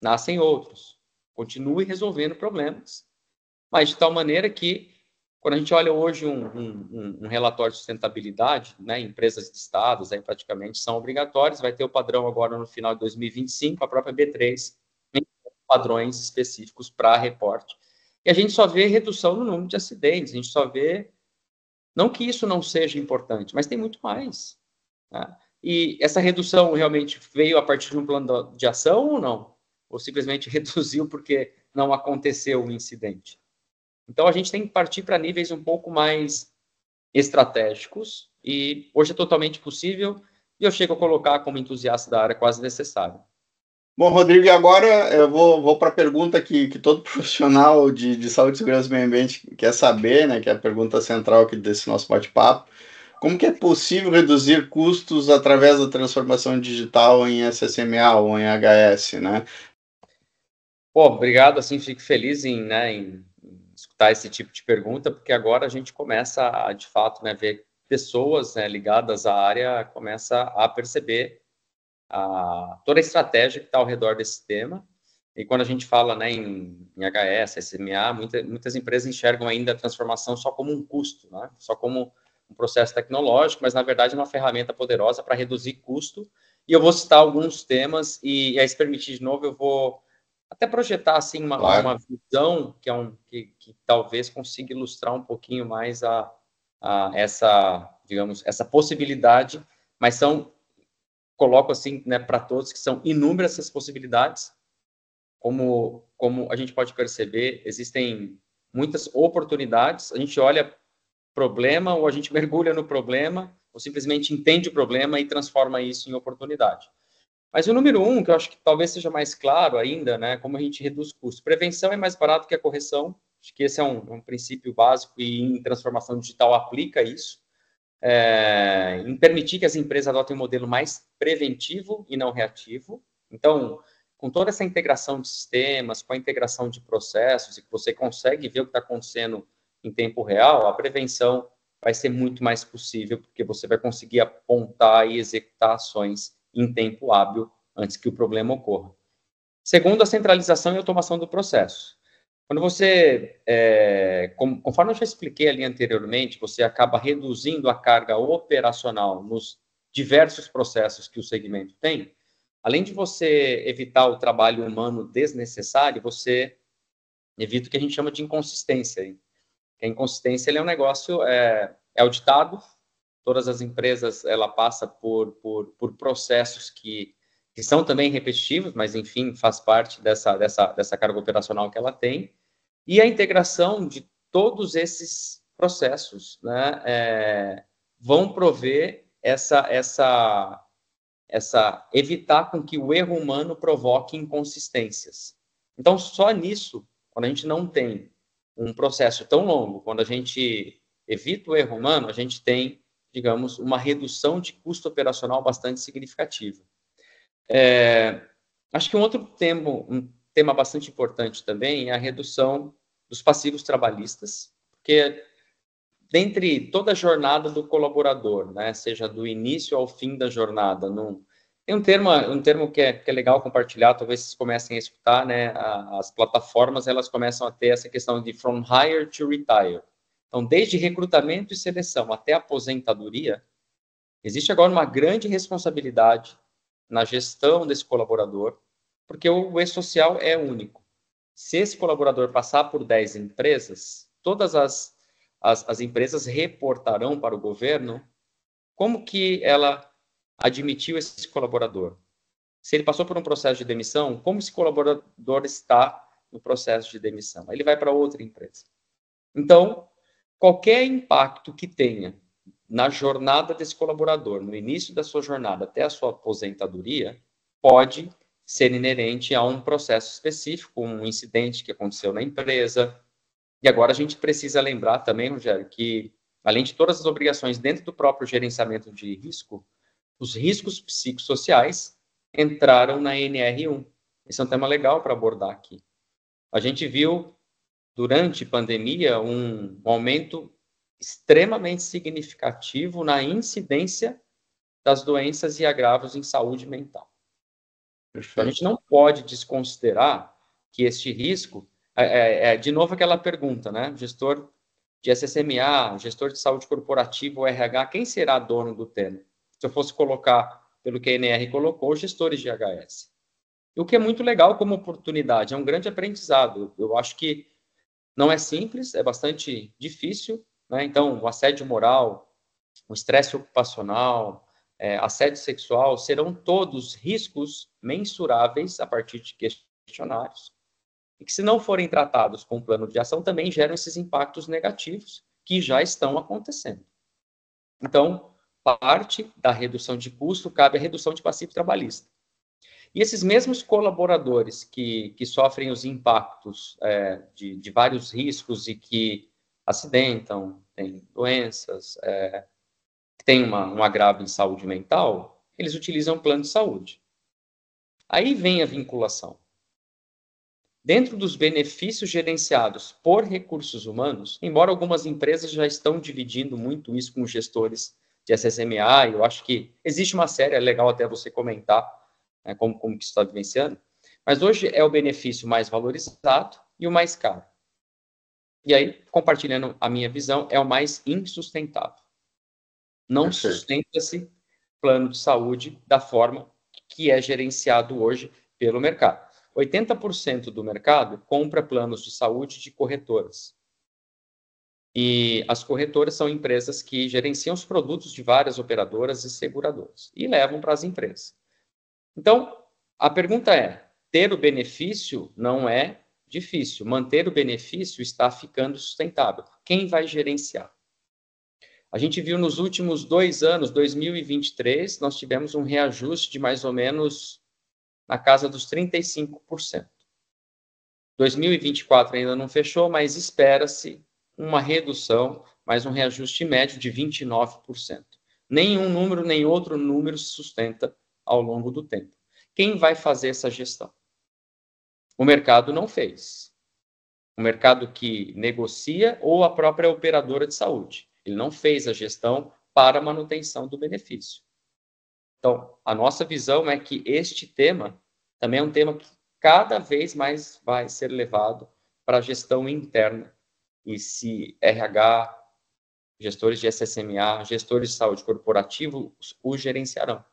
Nascem outros. Continue resolvendo problemas. Mas de tal maneira que, quando a gente olha hoje um relatório de sustentabilidade, né, empresas listadas aí praticamente são obrigatórias, vai ter o padrão agora no final de 2025, a própria B3 tem padrões específicos para reporte. E a gente só vê redução no número de acidentes, a gente só vê, não que isso não seja importante, mas tem muito mais. Né? E essa redução realmente veio a partir de um plano de ação ou não? Ou simplesmente reduziu porque não aconteceu o incidente? Então, a gente tem que partir para níveis um pouco mais estratégicos e hoje é totalmente possível e eu chego a colocar como entusiasta da área quase necessário. Bom, Rodrigo, e agora eu vou para a pergunta que todo profissional de saúde, segurança e meio ambiente quer saber, né, que é a pergunta central aqui desse nosso bate-papo. Como que é possível reduzir custos através da transformação digital em SSMA ou em HS, né? Pô, obrigado, assim, fico feliz em escutar esse tipo de pergunta, porque agora a gente começa a, de fato, né, ver pessoas, né, ligadas à área, começa a perceber toda a estratégia que está ao redor desse tema. E quando a gente fala, né, em HS, SMA, muitas empresas enxergam ainda a transformação só como um custo, né, só como um processo tecnológico, mas na verdade é uma ferramenta poderosa para reduzir custo. E eu vou citar alguns temas e aí, se permitir de novo, eu vou até projetar assim Claro. uma visão que talvez consiga ilustrar um pouquinho mais essa, digamos, essa possibilidade, mas coloco assim, né, para todos que são inúmeras essas possibilidades. Como a gente pode perceber, existem muitas oportunidades. A gente olha problema ou a gente mergulha no problema ou simplesmente entende o problema e transforma isso em oportunidade. Mas o número um, que eu acho que talvez seja mais claro ainda, né, como a gente reduz custos. Prevenção é mais barato que a correção. Acho que esse é um princípio básico e em transformação digital aplica isso. Em permitir que as empresas adotem um modelo mais preventivo e não reativo. Então, com toda essa integração de sistemas, com a integração de processos, e que você consegue ver o que está acontecendo em tempo real, a prevenção vai ser muito mais possível, porque você vai conseguir apontar e executar ações em tempo hábil antes que o problema ocorra. Segundo, a centralização e automação do processo. Quando você, conforme eu já expliquei ali anteriormente, você acaba reduzindo a carga operacional nos diversos processos que o segmento tem, além de você evitar o trabalho humano desnecessário, você evita o que a gente chama de inconsistência. A inconsistência ele é um negócio, é auditado, todas as empresas, ela passa por processos que são também repetitivos, mas, enfim, faz parte dessa carga operacional que ela tem, e a integração de todos esses processos, né, vão prover evitar com que o erro humano provoque inconsistências. Então, só nisso, quando a gente não tem um processo tão longo, quando a gente evita o erro humano, a gente tem, digamos, uma redução de custo operacional bastante significativa. Acho que um tema bastante importante também é a redução dos passivos trabalhistas, porque dentre toda a jornada do colaborador, né, seja do início ao fim da jornada, tem um termo que é legal compartilhar, talvez vocês comecem a escutar, né, as plataformas, elas começam a ter essa questão de from hire to retire. Então, desde recrutamento e seleção até aposentadoria, existe agora uma grande responsabilidade na gestão desse colaborador, porque o e-social é único. Se esse colaborador passar por 10 empresas, todas as empresas reportarão para o governo como que ela admitiu esse colaborador. Se ele passou por um processo de demissão, como esse colaborador está no processo de demissão. Ele vai para outra empresa. Então, qualquer impacto que tenha na jornada desse colaborador, no início da sua jornada até a sua aposentadoria, pode ser inerente a um processo específico, um incidente que aconteceu na empresa. E agora a gente precisa lembrar também, Rogério, que além de todas as obrigações dentro do próprio gerenciamento de risco, os riscos psicossociais entraram na NR1. Esse é um tema legal para abordar aqui. A gente viu, durante a pandemia, um aumento extremamente significativo na incidência das doenças e agravos em saúde mental. Perfeito. Então, a gente não pode desconsiderar que este risco, de novo aquela pergunta, né? Gestor de SSMA, gestor de saúde corporativa, o RH, quem será dono do tema? Se eu fosse colocar, pelo que a NR colocou, gestores de HS. O que é muito legal como oportunidade, é um grande aprendizado. Eu acho que não é simples, é bastante difícil, né? Então, o assédio moral, o estresse ocupacional, assédio sexual, serão todos riscos mensuráveis a partir de questionários, e que, se não forem tratados com um plano de ação, também geram esses impactos negativos que já estão acontecendo. Então, parte da redução de custo cabe à redução de passivo trabalhista. E esses mesmos colaboradores que sofrem os impactos de vários riscos e que acidentam, têm doenças, têm um agravo em saúde mental, eles utilizam plano de saúde. Aí vem a vinculação. Dentro dos benefícios gerenciados por recursos humanos, embora algumas empresas já estão dividindo muito isso com gestores de SSMA, eu acho que existe uma série, é legal até você comentar, né, como que isso está vivenciando, mas hoje é o benefício mais valorizado e o mais caro. E aí, compartilhando a minha visão, é o mais insustentável. Não sustenta-se plano de saúde da forma que é gerenciado hoje pelo mercado. 80% do mercado compra planos de saúde de corretoras. E as corretoras são empresas que gerenciam os produtos de várias operadoras e seguradoras e levam para as empresas. Então, a pergunta é: ter o benefício não é difícil, manter o benefício está ficando sustentável. Quem vai gerenciar? A gente viu nos últimos 2 anos, 2023, nós tivemos um reajuste de mais ou menos na casa dos 35%. 2024 ainda não fechou, mas espera-se uma redução, mais um reajuste médio de 29%. Nenhum número, nem outro número se sustenta ao longo do tempo. Quem vai fazer essa gestão? O mercado não fez. O mercado que negocia ou a própria operadora de saúde. Ele não fez a gestão para a manutenção do benefício. Então, a nossa visão é que este tema também é um tema que cada vez mais vai ser levado para a gestão interna. E se RH, gestores de SSMA, gestores de saúde corporativo, o gerenciarão.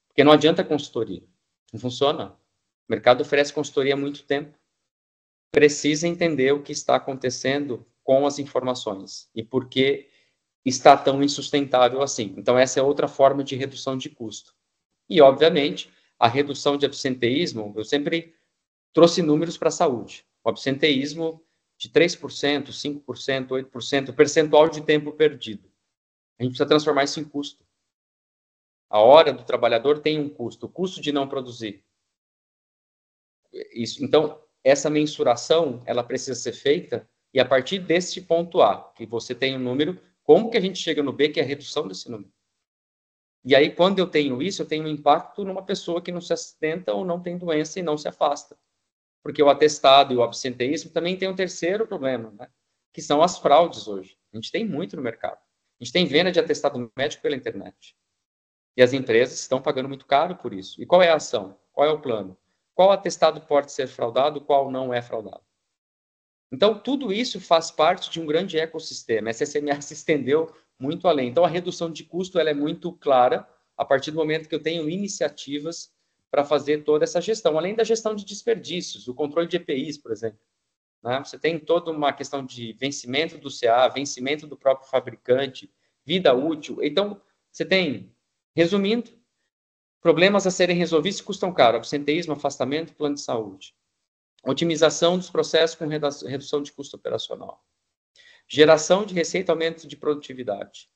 Porque não adianta consultoria. Não funciona. O mercado oferece consultoria há muito tempo. Precisa entender o que está acontecendo com as informações e por que está tão insustentável assim. Então, essa é outra forma de redução de custo. E, obviamente, a redução de absenteísmo, eu sempre trouxe números para a saúde. O absenteísmo de 3%, 5%, 8%, percentual de tempo perdido. A gente precisa transformar isso em custo. A hora do trabalhador tem um custo, o custo de não produzir. Isso, então, essa mensuração, ela precisa ser feita, e a partir desse ponto A, que você tem um número, como que a gente chega no B, que é a redução desse número? E aí, quando eu tenho isso, eu tenho um impacto numa pessoa que não se assistenta ou não tem doença e não se afasta. Porque o atestado e o absenteísmo também tem um terceiro problema, né? Que são as fraudes hoje. A gente tem muito no mercado. A gente tem venda de atestado médico pela internet. E as empresas estão pagando muito caro por isso. E qual é a ação? Qual é o plano? Qual atestado pode ser fraudado, qual não é fraudado? Então, tudo isso faz parte de um grande ecossistema. A SSMA se estendeu muito além. Então, a redução de custo ela é muito clara a partir do momento que eu tenho iniciativas para fazer toda essa gestão, além da gestão de desperdícios, o controle de EPIs, por exemplo. Né? Você tem toda uma questão de vencimento do CA, vencimento do próprio fabricante, vida útil. Então, você tem, resumindo, problemas a serem resolvidos que custam caro: absenteísmo, afastamento, plano de saúde. Otimização dos processos com redução de custo operacional. Geração de receita, aumento de produtividade.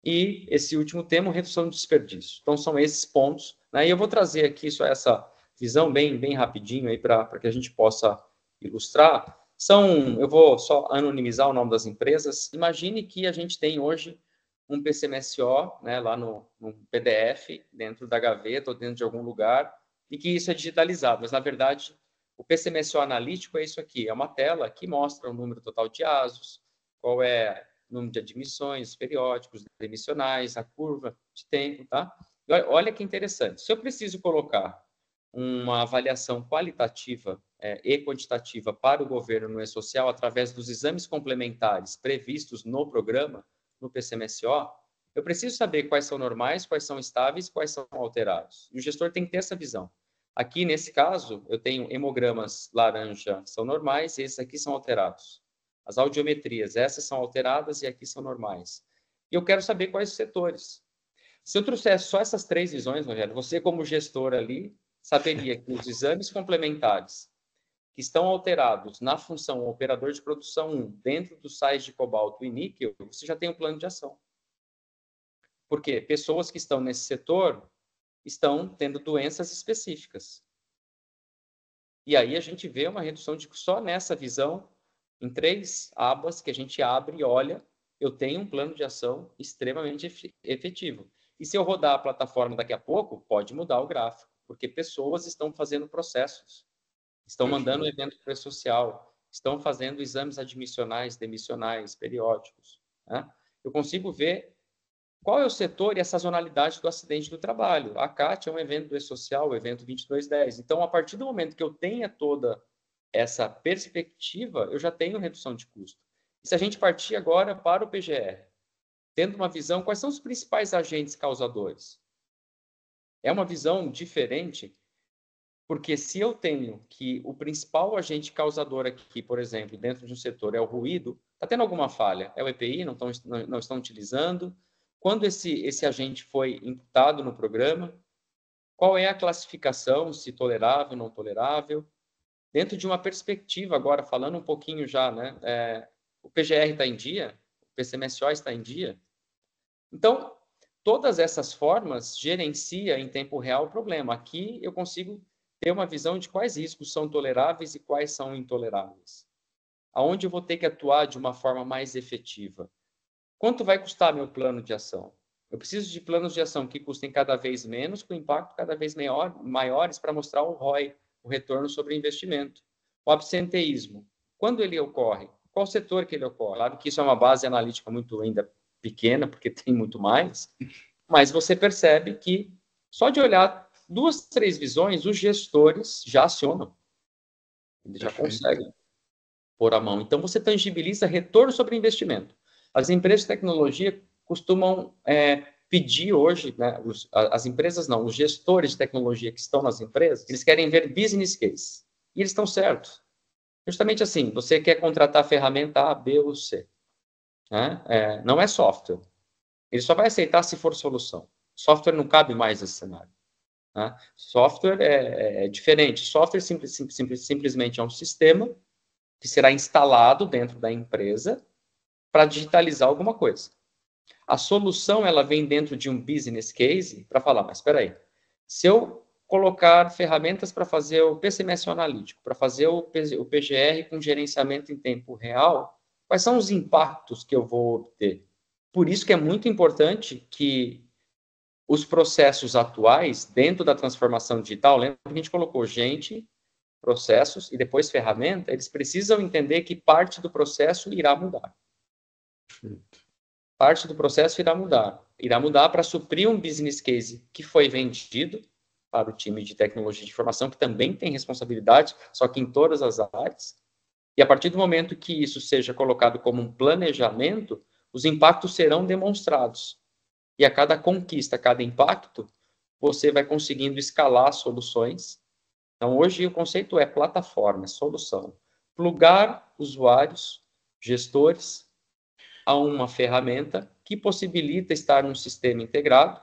E esse último tema, redução de desperdício. Então, são esses pontos. Né? E eu vou trazer aqui só essa visão bem rapidinho aí para que a gente possa ilustrar. Eu vou só anonimizar o nome das empresas. Imagine que a gente tem hoje um PCMSO, né, lá no PDF, dentro da gaveta ou dentro de algum lugar, e que isso é digitalizado. Mas, na verdade, o PCMSO analítico é isso aqui. É uma tela que mostra o número total de ASOS, qual é o número de admissões periódicos, demissionais, a curva de tempo, tá? olha que interessante. Se eu preciso colocar uma avaliação qualitativa e quantitativa para o governo no E-Social através dos exames complementares previstos no programa, no PCMSO, eu preciso saber quais são normais, quais são estáveis, quais são alterados. E o gestor tem que ter essa visão. Aqui, nesse caso, eu tenho hemogramas laranja, são normais, e esses aqui são alterados. As audiometrias, essas são alteradas e aqui são normais. E eu quero saber quais os setores. Se eu trouxesse só essas 3 visões, Rogério, você como gestor ali, saberia que os exames complementares que estão alterados na função operador de produção 1, dentro dos sais de cobalto e níquel, você já tem um plano de ação. Porque pessoas que estão nesse setor estão tendo doenças específicas. E aí a gente vê uma redução de só nessa visão, em 3 abas que a gente abre e olha, eu tenho um plano de ação extremamente efetivo. E se eu rodar a plataforma daqui a pouco, pode mudar o gráfico, porque pessoas estão fazendo processos, estão mandando evento para o social, estão fazendo exames admissionais, demissionais, periódicos. Né? Eu consigo ver qual é o setor e a sazonalidade do acidente do trabalho. A CAT é um evento do E-Social, o evento 2210. Então, a partir do momento que eu tenha toda essa perspectiva, eu já tenho redução de custo. E se a gente partir agora para o PGR, tendo uma visão, quais são os principais agentes causadores? É uma visão diferente, porque se eu tenho que o principal agente causador aqui, por exemplo, dentro de um setor é o ruído, está tendo alguma falha? É o EPI, não estão utilizando? Quando esse agente foi imputado no programa? Qual é a classificação, se tolerável, não tolerável? Dentro de uma perspectiva, agora, falando um pouquinho já, né? O PGR está em dia? O PCMSO está em dia? Então, todas essas formas gerencia em tempo real o problema. Aqui eu consigo ter uma visão de quais riscos são toleráveis e quais são intoleráveis. Aonde eu vou ter que atuar de uma forma mais efetiva? Quanto vai custar meu plano de ação? Eu preciso de planos de ação que custem cada vez menos, com impacto cada vez maiores para mostrar o ROI, o retorno sobre investimento. O absenteísmo, quando ele ocorre? Qual setor que ele ocorre? Claro que isso é uma base analítica muito ainda pequena, porque tem muito mais, mas você percebe que só de olhar 2, 3 visões, os gestores já acionam. Eles já conseguem pôr a mão. Então, você tangibiliza retorno sobre investimento. As empresas de tecnologia costumam pedir hoje, né, as empresas não, os gestores de tecnologia que estão nas empresas, eles querem ver business case. E eles estão certos. Justamente assim, você quer contratar a ferramenta A, B ou C. Né? Não é software. Ele só vai aceitar se for solução. Software não cabe mais nesse cenário. Né? Software é diferente. Software simplesmente é um sistema que será instalado dentro da empresa para digitalizar alguma coisa. A solução ela vem dentro de um business case para falar, mas espera aí, se eu colocar ferramentas para fazer o PCMS analítico, para fazer o PGR com gerenciamento em tempo real, quais são os impactos que eu vou obter? Por isso que é muito importante que os processos atuais, dentro da transformação digital, lembra que a gente colocou gente, processos e depois ferramenta, eles precisam entender que parte do processo irá mudar. Parte do processo irá mudar. Irá mudar para suprir um business case que foi vendido para o time de tecnologia de informação, que também tem responsabilidade, só que em todas as áreas. E a partir do momento que isso seja colocado como um planejamento, os impactos serão demonstrados. E a cada conquista, a cada impacto, você vai conseguindo escalar soluções. Então, hoje o conceito é plataforma, é solução. Plugar usuários, gestores, a uma ferramenta que possibilita estar num sistema integrado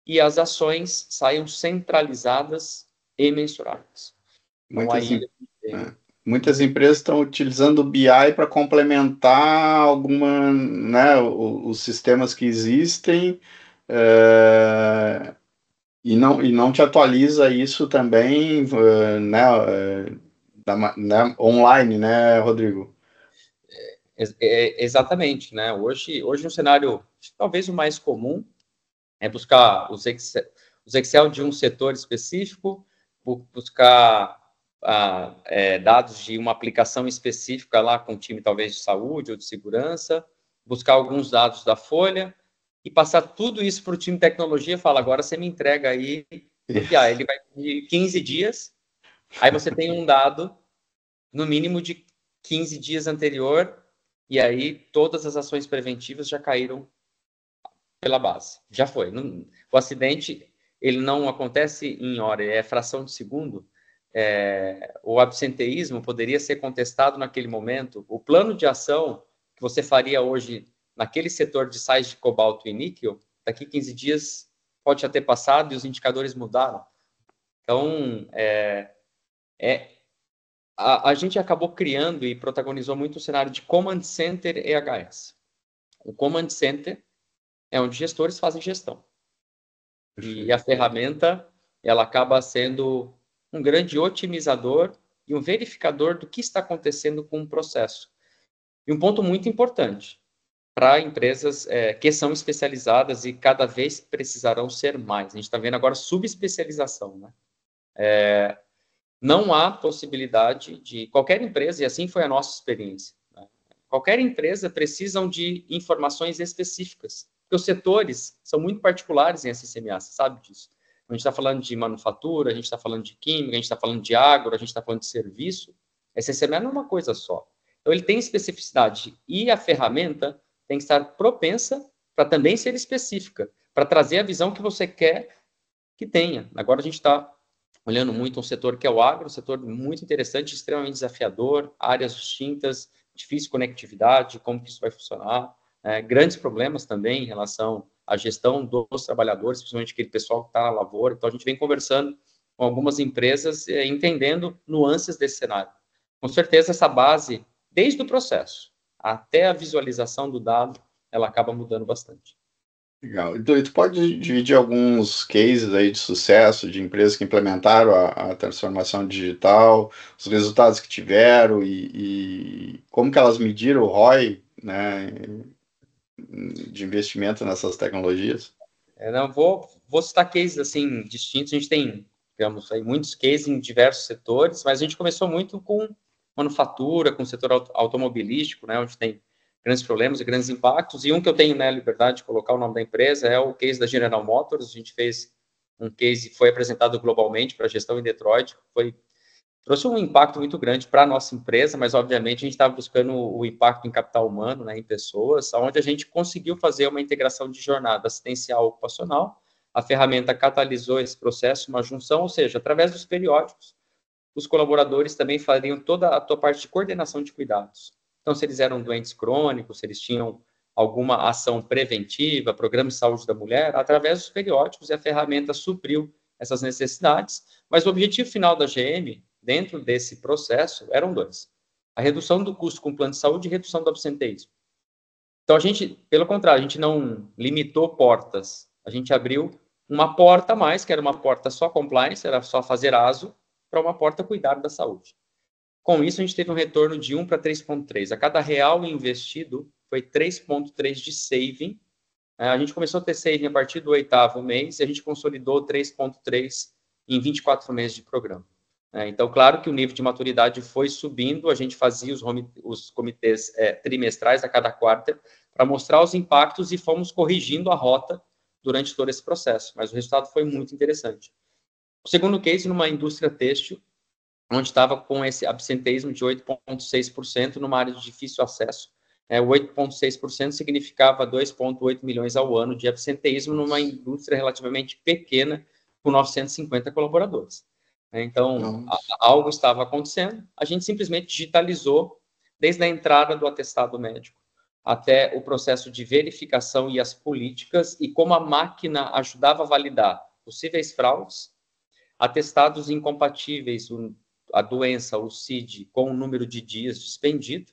e as ações saiam centralizadas e mensuradas. Então, muitas empresas estão utilizando o BI para complementar né, os sistemas que existem e não te atualiza isso também né, online, né, Rodrigo? Exatamente, né? Hoje um cenário talvez o mais comum é buscar os Excel de um setor específico, buscar dados de uma aplicação específica lá com um time talvez de saúde ou de segurança, buscar alguns dados da folha, e passar tudo isso para o time de tecnologia e falar, agora você me entrega aí no BI. Ele vai de 15 dias, aí você tem um dado, no mínimo de 15 dias anterior, e aí todas as ações preventivas já caíram pela base. Já foi. O acidente, ele não acontece em hora, é fração de segundo. O absenteísmo poderia ser contestado naquele momento. O plano de ação que você faria hoje naquele setor de sais de cobalto e níquel, daqui 15 dias pode já ter passado e os indicadores mudaram. Então, a gente acabou criando e protagonizou muito o cenário de Command Center EHS. O Command Center é onde gestores fazem gestão. Perfeito. E a ferramenta, ela acaba sendo um grande otimizador e um verificador do que está acontecendo com o processo. E um ponto muito importante para empresas que são especializadas e cada vez precisarão ser mais. A gente está vendo agora subespecialização, né? Não há possibilidade de qualquer empresa, e assim foi a nossa experiência, né? Qualquer empresa precisam de informações específicas, porque os setores são muito particulares em SCMA, você sabe disso. A gente está falando de manufatura, a gente está falando de química, a gente está falando de agro, a gente está falando de serviço. SCMA não é uma coisa só. Então, ele tem especificidade e a ferramenta tem que estar propensa para também ser específica, para trazer a visão que você quer que tenha. Agora, a gente está olhando muito um setor que é o agro, um setor muito interessante, extremamente desafiador, áreas distintas, difícil conectividade, como que isso vai funcionar, grandes problemas também em relação à gestão dos trabalhadores, principalmente aquele pessoal que está na lavoura. Então, a gente vem conversando com algumas empresas, entendendo nuances desse cenário. Com certeza, essa base, desde o processo até a visualização do dado, ela acaba mudando bastante. Legal. Então, tu pode dividir alguns cases aí de sucesso de empresas que implementaram a transformação digital, os resultados que tiveram e como que elas mediram o ROI, né, de investimento nessas tecnologias? Não, vou citar cases assim distintos. A gente tem, digamos, aí, muitos cases em diversos setores, mas a gente começou muito com manufatura, com o setor automobilístico, né, onde tem grandes problemas e grandes impactos. E um que eu tenho, né, liberdade de colocar o nome da empresa é o case da General Motors. A gente fez um case, foi apresentado globalmente para a gestão em Detroit, trouxe um impacto muito grande para a nossa empresa, mas obviamente a gente estava buscando o impacto em capital humano, né, em pessoas, onde a gente conseguiu fazer uma integração de jornada assistencial ocupacional. A ferramenta catalisou esse processo, uma junção, ou seja, através dos periódicos, os colaboradores também fariam toda a tua parte de coordenação de cuidados. Então, se eles eram doentes crônicos, se eles tinham alguma ação preventiva, programa de saúde da mulher, através dos periódicos, e a ferramenta supriu essas necessidades. Mas o objetivo final da GM, dentro desse processo, eram dois: a redução do custo com o plano de saúde e redução do absenteísmo. Então, a gente, pelo contrário, a gente não limitou portas, a gente abriu uma porta a mais, que era uma porta só compliance, era só fazer ASO, para uma porta cuidar da saúde. Com isso, a gente teve um retorno de 1 para 3,3. A cada real investido, foi 3,3 de saving. A gente começou a ter saving a partir do 8º mês e a gente consolidou 3,3 em 24 meses de programa. Então, claro que o nível de maturidade foi subindo, a gente fazia os comitês trimestrais a cada quarto para mostrar os impactos e fomos corrigindo a rota durante todo esse processo, mas o resultado foi muito interessante. O segundo case, numa indústria têxtil, onde estava com esse absenteísmo de 8,6% numa área de difícil acesso. O 8,6% significava 2,8 milhões ao ano de absenteísmo numa indústria relativamente pequena, com 950 colaboradores. Então, algo estava acontecendo, a gente simplesmente digitalizou desde a entrada do atestado médico até o processo de verificação e as políticas, e como a máquina ajudava a validar possíveis fraudes, atestados incompatíveis, a doença, o CID, com o número de dias dispendido,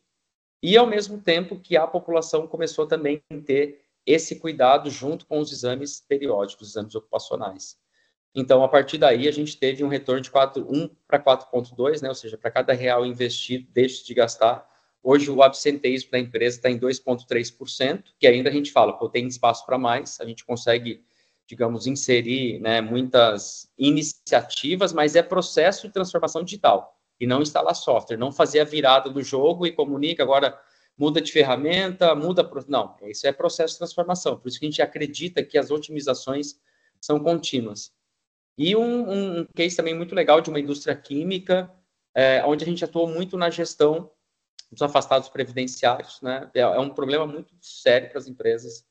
e ao mesmo tempo que a população começou também a ter esse cuidado junto com os exames periódicos, exames ocupacionais. Então, a partir daí, a gente teve um retorno de 1 para 4,2, né? Ou seja, para cada real investido, deixa de gastar. Hoje, o absenteísmo da empresa está em 2,3%, que ainda a gente fala, pô, tem espaço para mais, a gente consegue, digamos, inserir, né, muitas iniciativas, mas é processo de transformação digital, e não instalar software, não fazer a virada do jogo e comunica, agora muda de ferramenta, não, isso é processo de transformação, por isso que a gente acredita que as otimizações são contínuas. E um case também muito legal de uma indústria química, onde a gente atuou muito na gestão dos afastados previdenciários, né? É um problema muito sério para as empresas.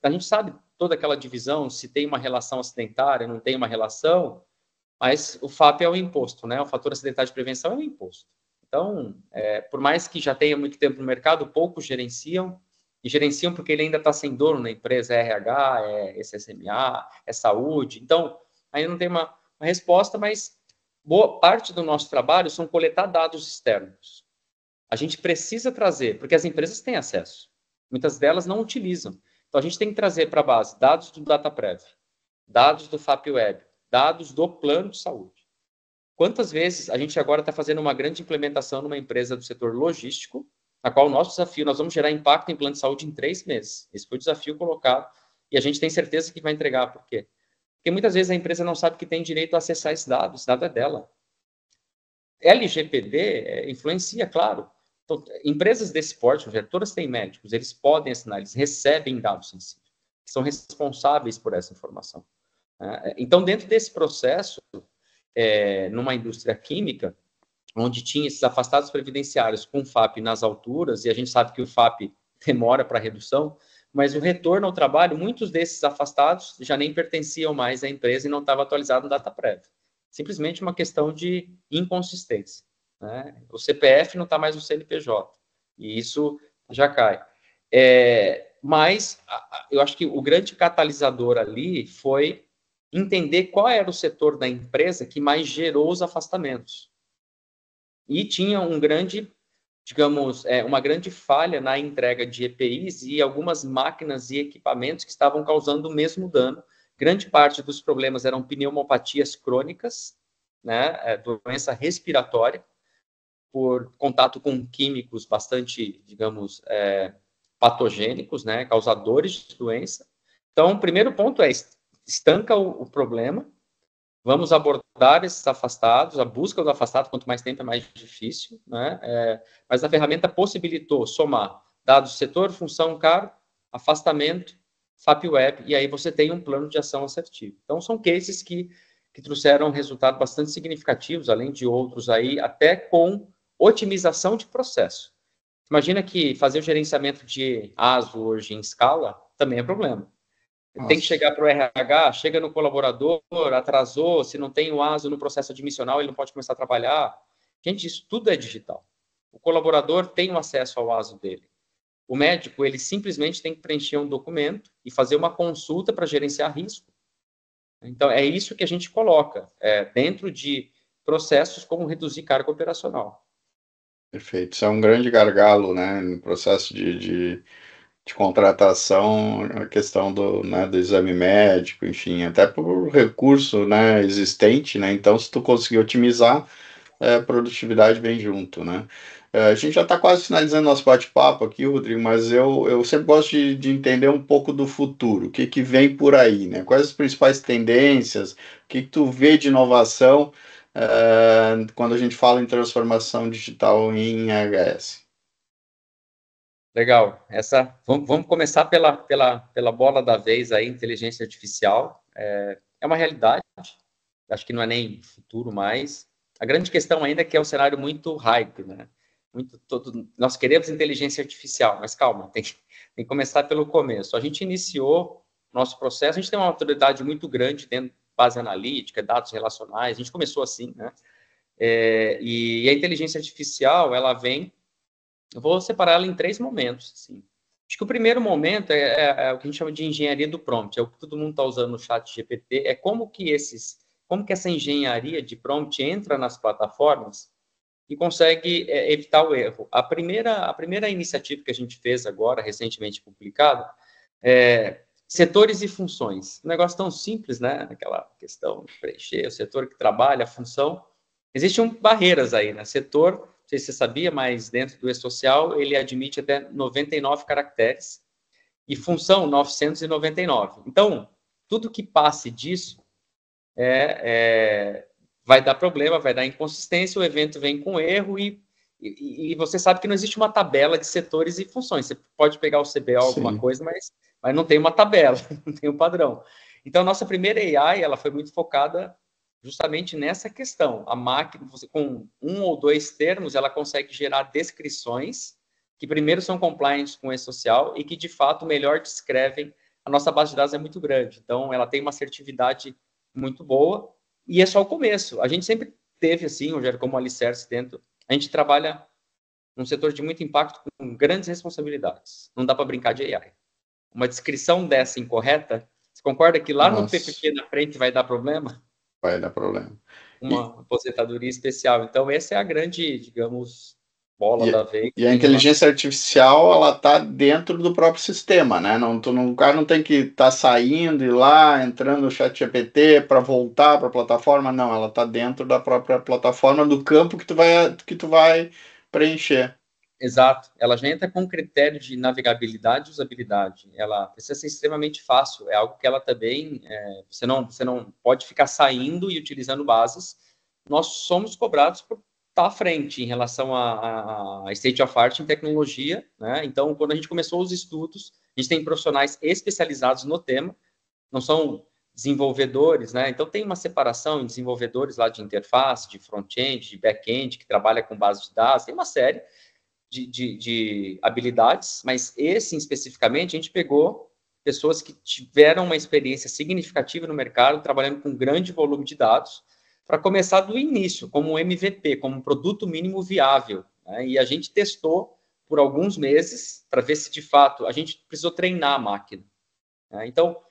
A gente sabe toda aquela divisão, se tem uma relação acidentária, não tem uma relação, mas o FAP é o imposto, né? O fator acidentário de prevenção é o imposto. Então, por mais que já tenha muito tempo no mercado, poucos gerenciam, e gerenciam porque ele ainda está sem dono na empresa, é RH, é SSMA, é saúde. Então, ainda não tem uma resposta, mas boa parte do nosso trabalho são coletar dados externos. A gente precisa trazer, porque as empresas têm acesso. Muitas delas não utilizam. Então, a gente tem que trazer para a base dados do DataPrev, dados do FAP Web, dados do plano de saúde. Quantas vezes a gente agora está fazendo uma grande implementação numa empresa do setor logístico, na qual o nosso desafio, nós vamos gerar impacto em plano de saúde em 3 meses. Esse foi o desafio colocado e a gente tem certeza que vai entregar. Por quê? Porque muitas vezes a empresa não sabe que tem direito a acessar esse dado é dela. LGPD influencia, claro. Então, empresas desse porte, todas têm médicos, eles podem assinar, eles recebem dados sensíveis, são responsáveis por essa informação. Então, dentro desse processo, numa indústria química, onde tinha esses afastados previdenciários com FAP nas alturas, e a gente sabe que o FAP demora para redução, mas o retorno ao trabalho, muitos desses afastados já nem pertenciam mais à empresa e não estava atualizado no DataPrev. Simplesmente uma questão de inconsistência, né? O CPF não está mais no CNPJ, e isso já cai. Mas eu acho que o grande catalisador ali foi entender qual era o setor da empresa que mais gerou os afastamentos. E tinha um grande, digamos, uma grande falha na entrega de EPIs e algumas máquinas e equipamentos que estavam causando o mesmo dano. Grande parte dos problemas eram pneumopatias crônicas, né, doença respiratória, por contato com químicos bastante, digamos, patogênicos, né, causadores de doença. Então, o primeiro ponto é estanca o problema. Vamos abordar esses afastados, a busca do afastado, quanto mais tempo é mais difícil, né? Mas a ferramenta possibilitou somar dados do setor, função, cargo, afastamento, FAP Web, e aí você tem um plano de ação assertivo. Então, são cases que trouxeram resultados bastante significativos, além de outros aí, até com otimização de processo. Imagina que fazer o gerenciamento de ASO hoje em escala também é problema. Nossa. Tem que chegar para o RH, chega no colaborador, atrasou, se não tem o ASO no processo admissional, ele não pode começar a trabalhar. Gente, isso tudo é digital. O colaborador tem o acesso ao ASO dele. O médico, ele simplesmente tem que preencher um documento e fazer uma consulta para gerenciar risco. Então, é isso que a gente coloca dentro de processos como reduzir carga operacional. Perfeito. Isso é um grande gargalo, né, no processo de contratação, a questão do exame médico, enfim, até por recurso, né, existente, né, então se tu conseguir otimizar, produtividade vem junto, né. A gente já está quase finalizando nosso bate-papo aqui, Rodrigo, mas eu sempre gosto de entender um pouco do futuro, o que vem por aí, né, quais as principais tendências, o que tu vê de inovação quando a gente fala em transformação digital em HS. Legal. Vamos começar pela bola da vez aí, inteligência artificial. É uma realidade, acho que não é nem futuro mais. A grande questão ainda é que é um cenário muito hype, né? Nós queremos inteligência artificial, mas calma, tem que começar pelo começo. A gente iniciou nosso processo, a gente tem uma autoridade muito grande dentro de base analítica, dados relacionais, a gente começou assim, né? E a inteligência artificial, ela vem. Eu vou separar ela em 3 momentos. Assim. Acho que o primeiro momento é o que a gente chama de engenharia do prompt. É o que todo mundo está usando no chat GPT. É como que essa engenharia de prompt entra nas plataformas e consegue evitar o erro. A primeira iniciativa que a gente fez agora, recentemente publicada, setores e funções. Um negócio tão simples, né? Aquela questão de preencher o setor que trabalha, a função. Existem barreiras aí, né? Setor, não sei se você sabia, mas dentro do E-Social ele admite até 99 caracteres e função 999. Então, tudo que passe disso vai dar problema, vai dar inconsistência, o evento vem com erro e E você sabe que não existe uma tabela de setores e funções. Você pode pegar o CBO, alguma coisa, mas não tem uma tabela, não tem um padrão. Então, a nossa primeira AI, ela foi muito focada justamente nessa questão. A máquina, você, com 1 ou 2 termos, ela consegue gerar descrições que primeiro são compliant com o E-Social e que, de fato, melhor descrevem. A nossa base de dados é muito grande, então ela tem uma assertividade muito boa e é só o começo. A gente sempre teve, assim, Rogério, como alicerce dentro. A gente trabalha num setor de muito impacto com grandes responsabilidades. Não dá para brincar de AI. Uma descrição dessa incorreta, você concorda que lá no PPP na frente vai dar problema? Vai dar problema. Uma aposentadoria especial. Então, essa é a grande, digamos, bola da vez. E a inteligência artificial, ela está dentro do próprio sistema, né? O cara não tem que estar saindo e lá, entrando no chat GPT para voltar para a plataforma, não. Ela está dentro da própria plataforma, do campo que tu vai preencher. Exato. Ela já entra com critério de navegabilidade e usabilidade. Ela precisa ser extremamente fácil. É algo que ela também... você não pode ficar saindo e utilizando bases. Nós somos cobrados por estar à frente em relação a state of art em tecnologia, né? Então, quando a gente começou os estudos, a gente tem profissionais especializados no tema, não são desenvolvedores, né? Então, tem uma separação em desenvolvedores lá de interface, de front-end, de back-end, que trabalha com base de dados, tem uma série de habilidades, mas esse especificamente a gente pegou pessoas que tiveram uma experiência significativa no mercado, trabalhando com grande volume de dados, para começar do início, como um MVP, como um produto mínimo viável. Né? E a gente testou por alguns meses para ver se, de fato, a gente precisou treinar a máquina. Né? Então,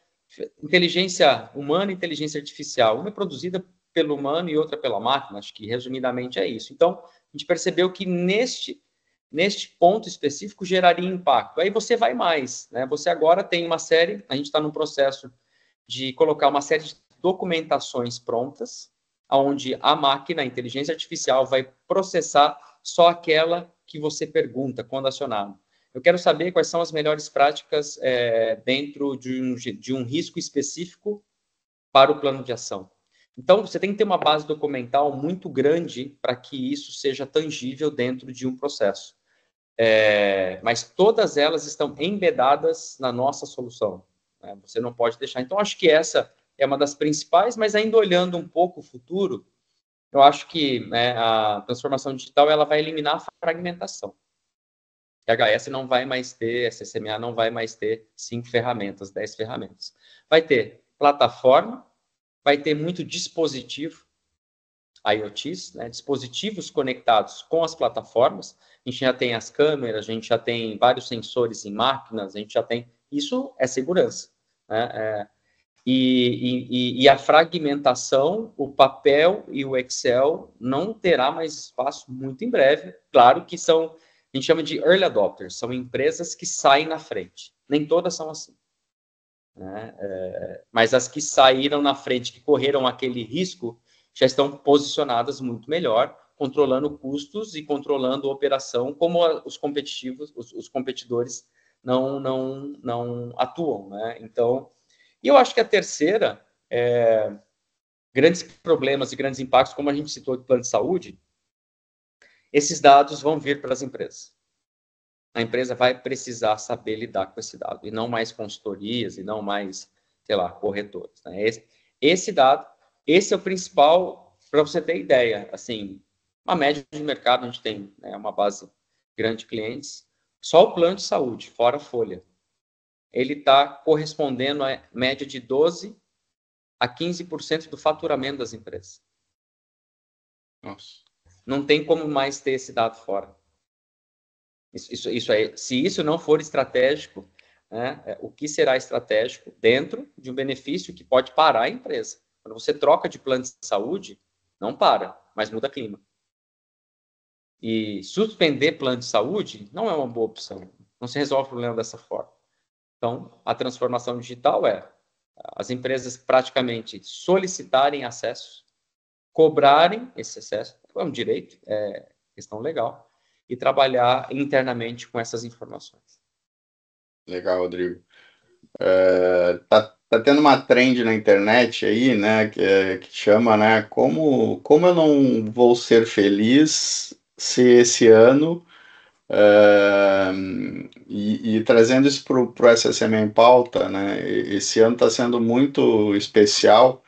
inteligência humana e inteligência artificial, uma é produzida pelo humano e outra pela máquina, acho que resumidamente é isso. Então, a gente percebeu que neste ponto específico geraria impacto. Aí você vai mais, né? Você agora tem uma série, a gente está no processo de colocar uma série de documentações prontas, onde a máquina, a inteligência artificial, vai processar só aquela que você pergunta quando acionado. Eu quero saber quais são as melhores práticas dentro de um risco específico para o plano de ação. Então, você tem que ter uma base documental muito grande para que isso seja tangível dentro de um processo. Mas todas elas estão embedadas na nossa solução. Né? Você não pode deixar. Então, acho que essa é uma das principais, mas ainda olhando um pouco o futuro, eu acho que a transformação digital ela vai eliminar a fragmentação. HS não vai mais ter, SSMA não vai mais ter 5 ferramentas, 10 ferramentas. Vai ter plataforma, vai ter muito dispositivo, IoTs, né, dispositivos conectados com as plataformas. A gente já tem as câmeras, a gente já tem vários sensores em máquinas, a gente já tem... Isso é segurança. Né? E a fragmentação, o papel e o Excel não terá mais espaço muito em breve. Claro que são, a gente chama de early adopters, são empresas que saem na frente. Nem todas são assim. Né? Mas as que saíram na frente, que correram aquele risco, já estão posicionadas muito melhor, controlando custos e controlando a operação, como os competidores não atuam. Né? Então, e eu acho que a terceira, grandes problemas e grandes impactos, como a gente citou do plano de saúde, esses dados vão vir para as empresas. A empresa vai precisar saber lidar com esse dado, e não mais consultorias, e não mais, sei lá, corretores. Né? Esse dado, esse é o principal, para você ter ideia, assim, uma média de mercado, a gente tem uma base grande de clientes, só o plano de saúde, fora a folha, ele está correspondendo a média de 12% a 15% do faturamento das empresas. Nossa. Não tem como mais ter esse dado fora. Isso aí, se isso não for estratégico, né, o que será estratégico dentro de um benefício que pode parar a empresa? Quando você troca de plano de saúde, não para, mas muda clima. E suspender plano de saúde não é uma boa opção. Não se resolve o problema dessa forma. Então, a transformação digital é as empresas praticamente solicitarem acesso, cobrarem esse acesso, é um direito, é questão legal, e trabalhar internamente com essas informações. Legal, Rodrigo. Tá tendo uma trend na internet aí, né, que chama, né, como eu não vou ser feliz ser esse ano. E trazendo isso para o SSM em pauta, né? Esse ano está sendo muito especial.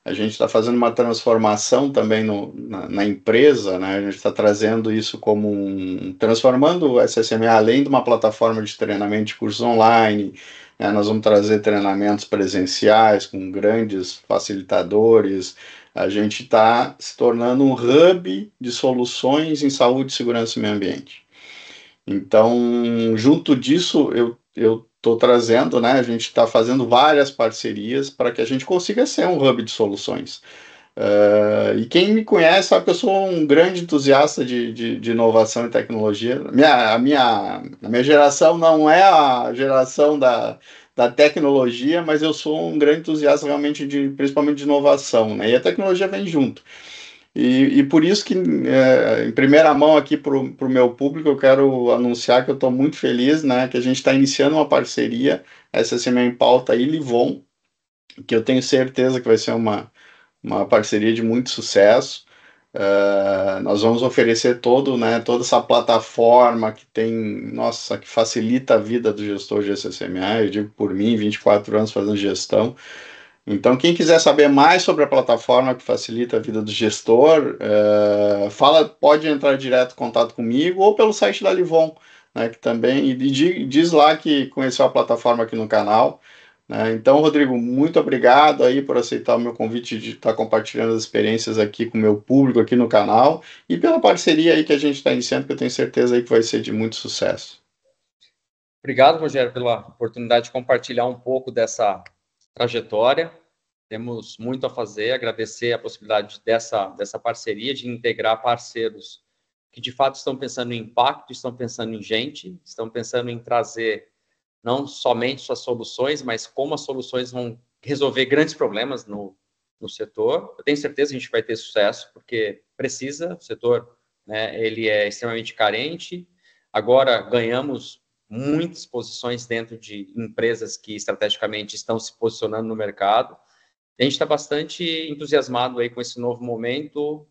A gente está fazendo uma transformação também na empresa, né? A gente está trazendo isso como transformando o SSM além de uma plataforma de treinamento de cursos online, né? Nós vamos trazer treinamentos presenciais com grandes facilitadores. A gente está se tornando um hub de soluções em saúde, segurança e meio ambiente. Então, junto disso, eu estou trazendo, né? A gente está fazendo várias parcerias para que a gente consiga ser um hub de soluções. E quem me conhece sabe que eu sou um grande entusiasta de inovação e tecnologia. A minha geração não é a geração da tecnologia, mas eu sou um grande entusiasta realmente principalmente de inovação, né? E a tecnologia vem junto. E por isso que, em primeira mão aqui para o meu público, eu quero anunciar que eu estou muito feliz, né, que a gente está iniciando uma parceria, SSM em Pauta e Livon, que eu tenho certeza que vai ser uma parceria de muito sucesso. Nós vamos oferecer toda essa plataforma que que facilita a vida do gestor de SSMA. Eu digo por mim, 24 anos fazendo gestão. Então, quem quiser saber mais sobre a plataforma que facilita a vida do gestor, pode entrar direto em contato comigo ou pelo site da Livon, né, que também diz lá que conheceu a plataforma aqui no canal. Né? Então, Rodrigo, muito obrigado aí por aceitar o meu convite de estar compartilhando as experiências aqui com o meu público aqui no canal e pela parceria aí que a gente está iniciando, que eu tenho certeza aí que vai ser de muito sucesso. Obrigado, Rogério, pela oportunidade de compartilhar um pouco dessa trajetória. Temos muito a fazer, agradecer a possibilidade dessa parceria, de integrar parceiros que, de fato, estão pensando em impacto, estão pensando em gente, estão pensando em trazer não somente suas soluções, mas como as soluções vão resolver grandes problemas no setor. Eu tenho certeza que a gente vai ter sucesso, porque precisa, o setor, né, ele é extremamente carente. Agora ganhamos muitas posições dentro de empresas que estrategicamente estão se posicionando no mercado. A gente está bastante entusiasmado aí com esse novo momento,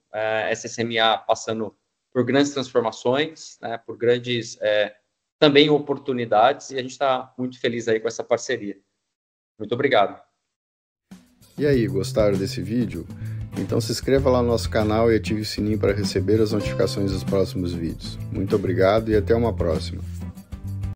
SSMA passando por grandes transformações, né, por grandes também oportunidades, e a gente está muito feliz aí com essa parceria. Muito obrigado. E aí, gostaram desse vídeo? Então se inscreva lá no nosso canal e ative o sininho para receber as notificações dos próximos vídeos. Muito obrigado e até uma próxima.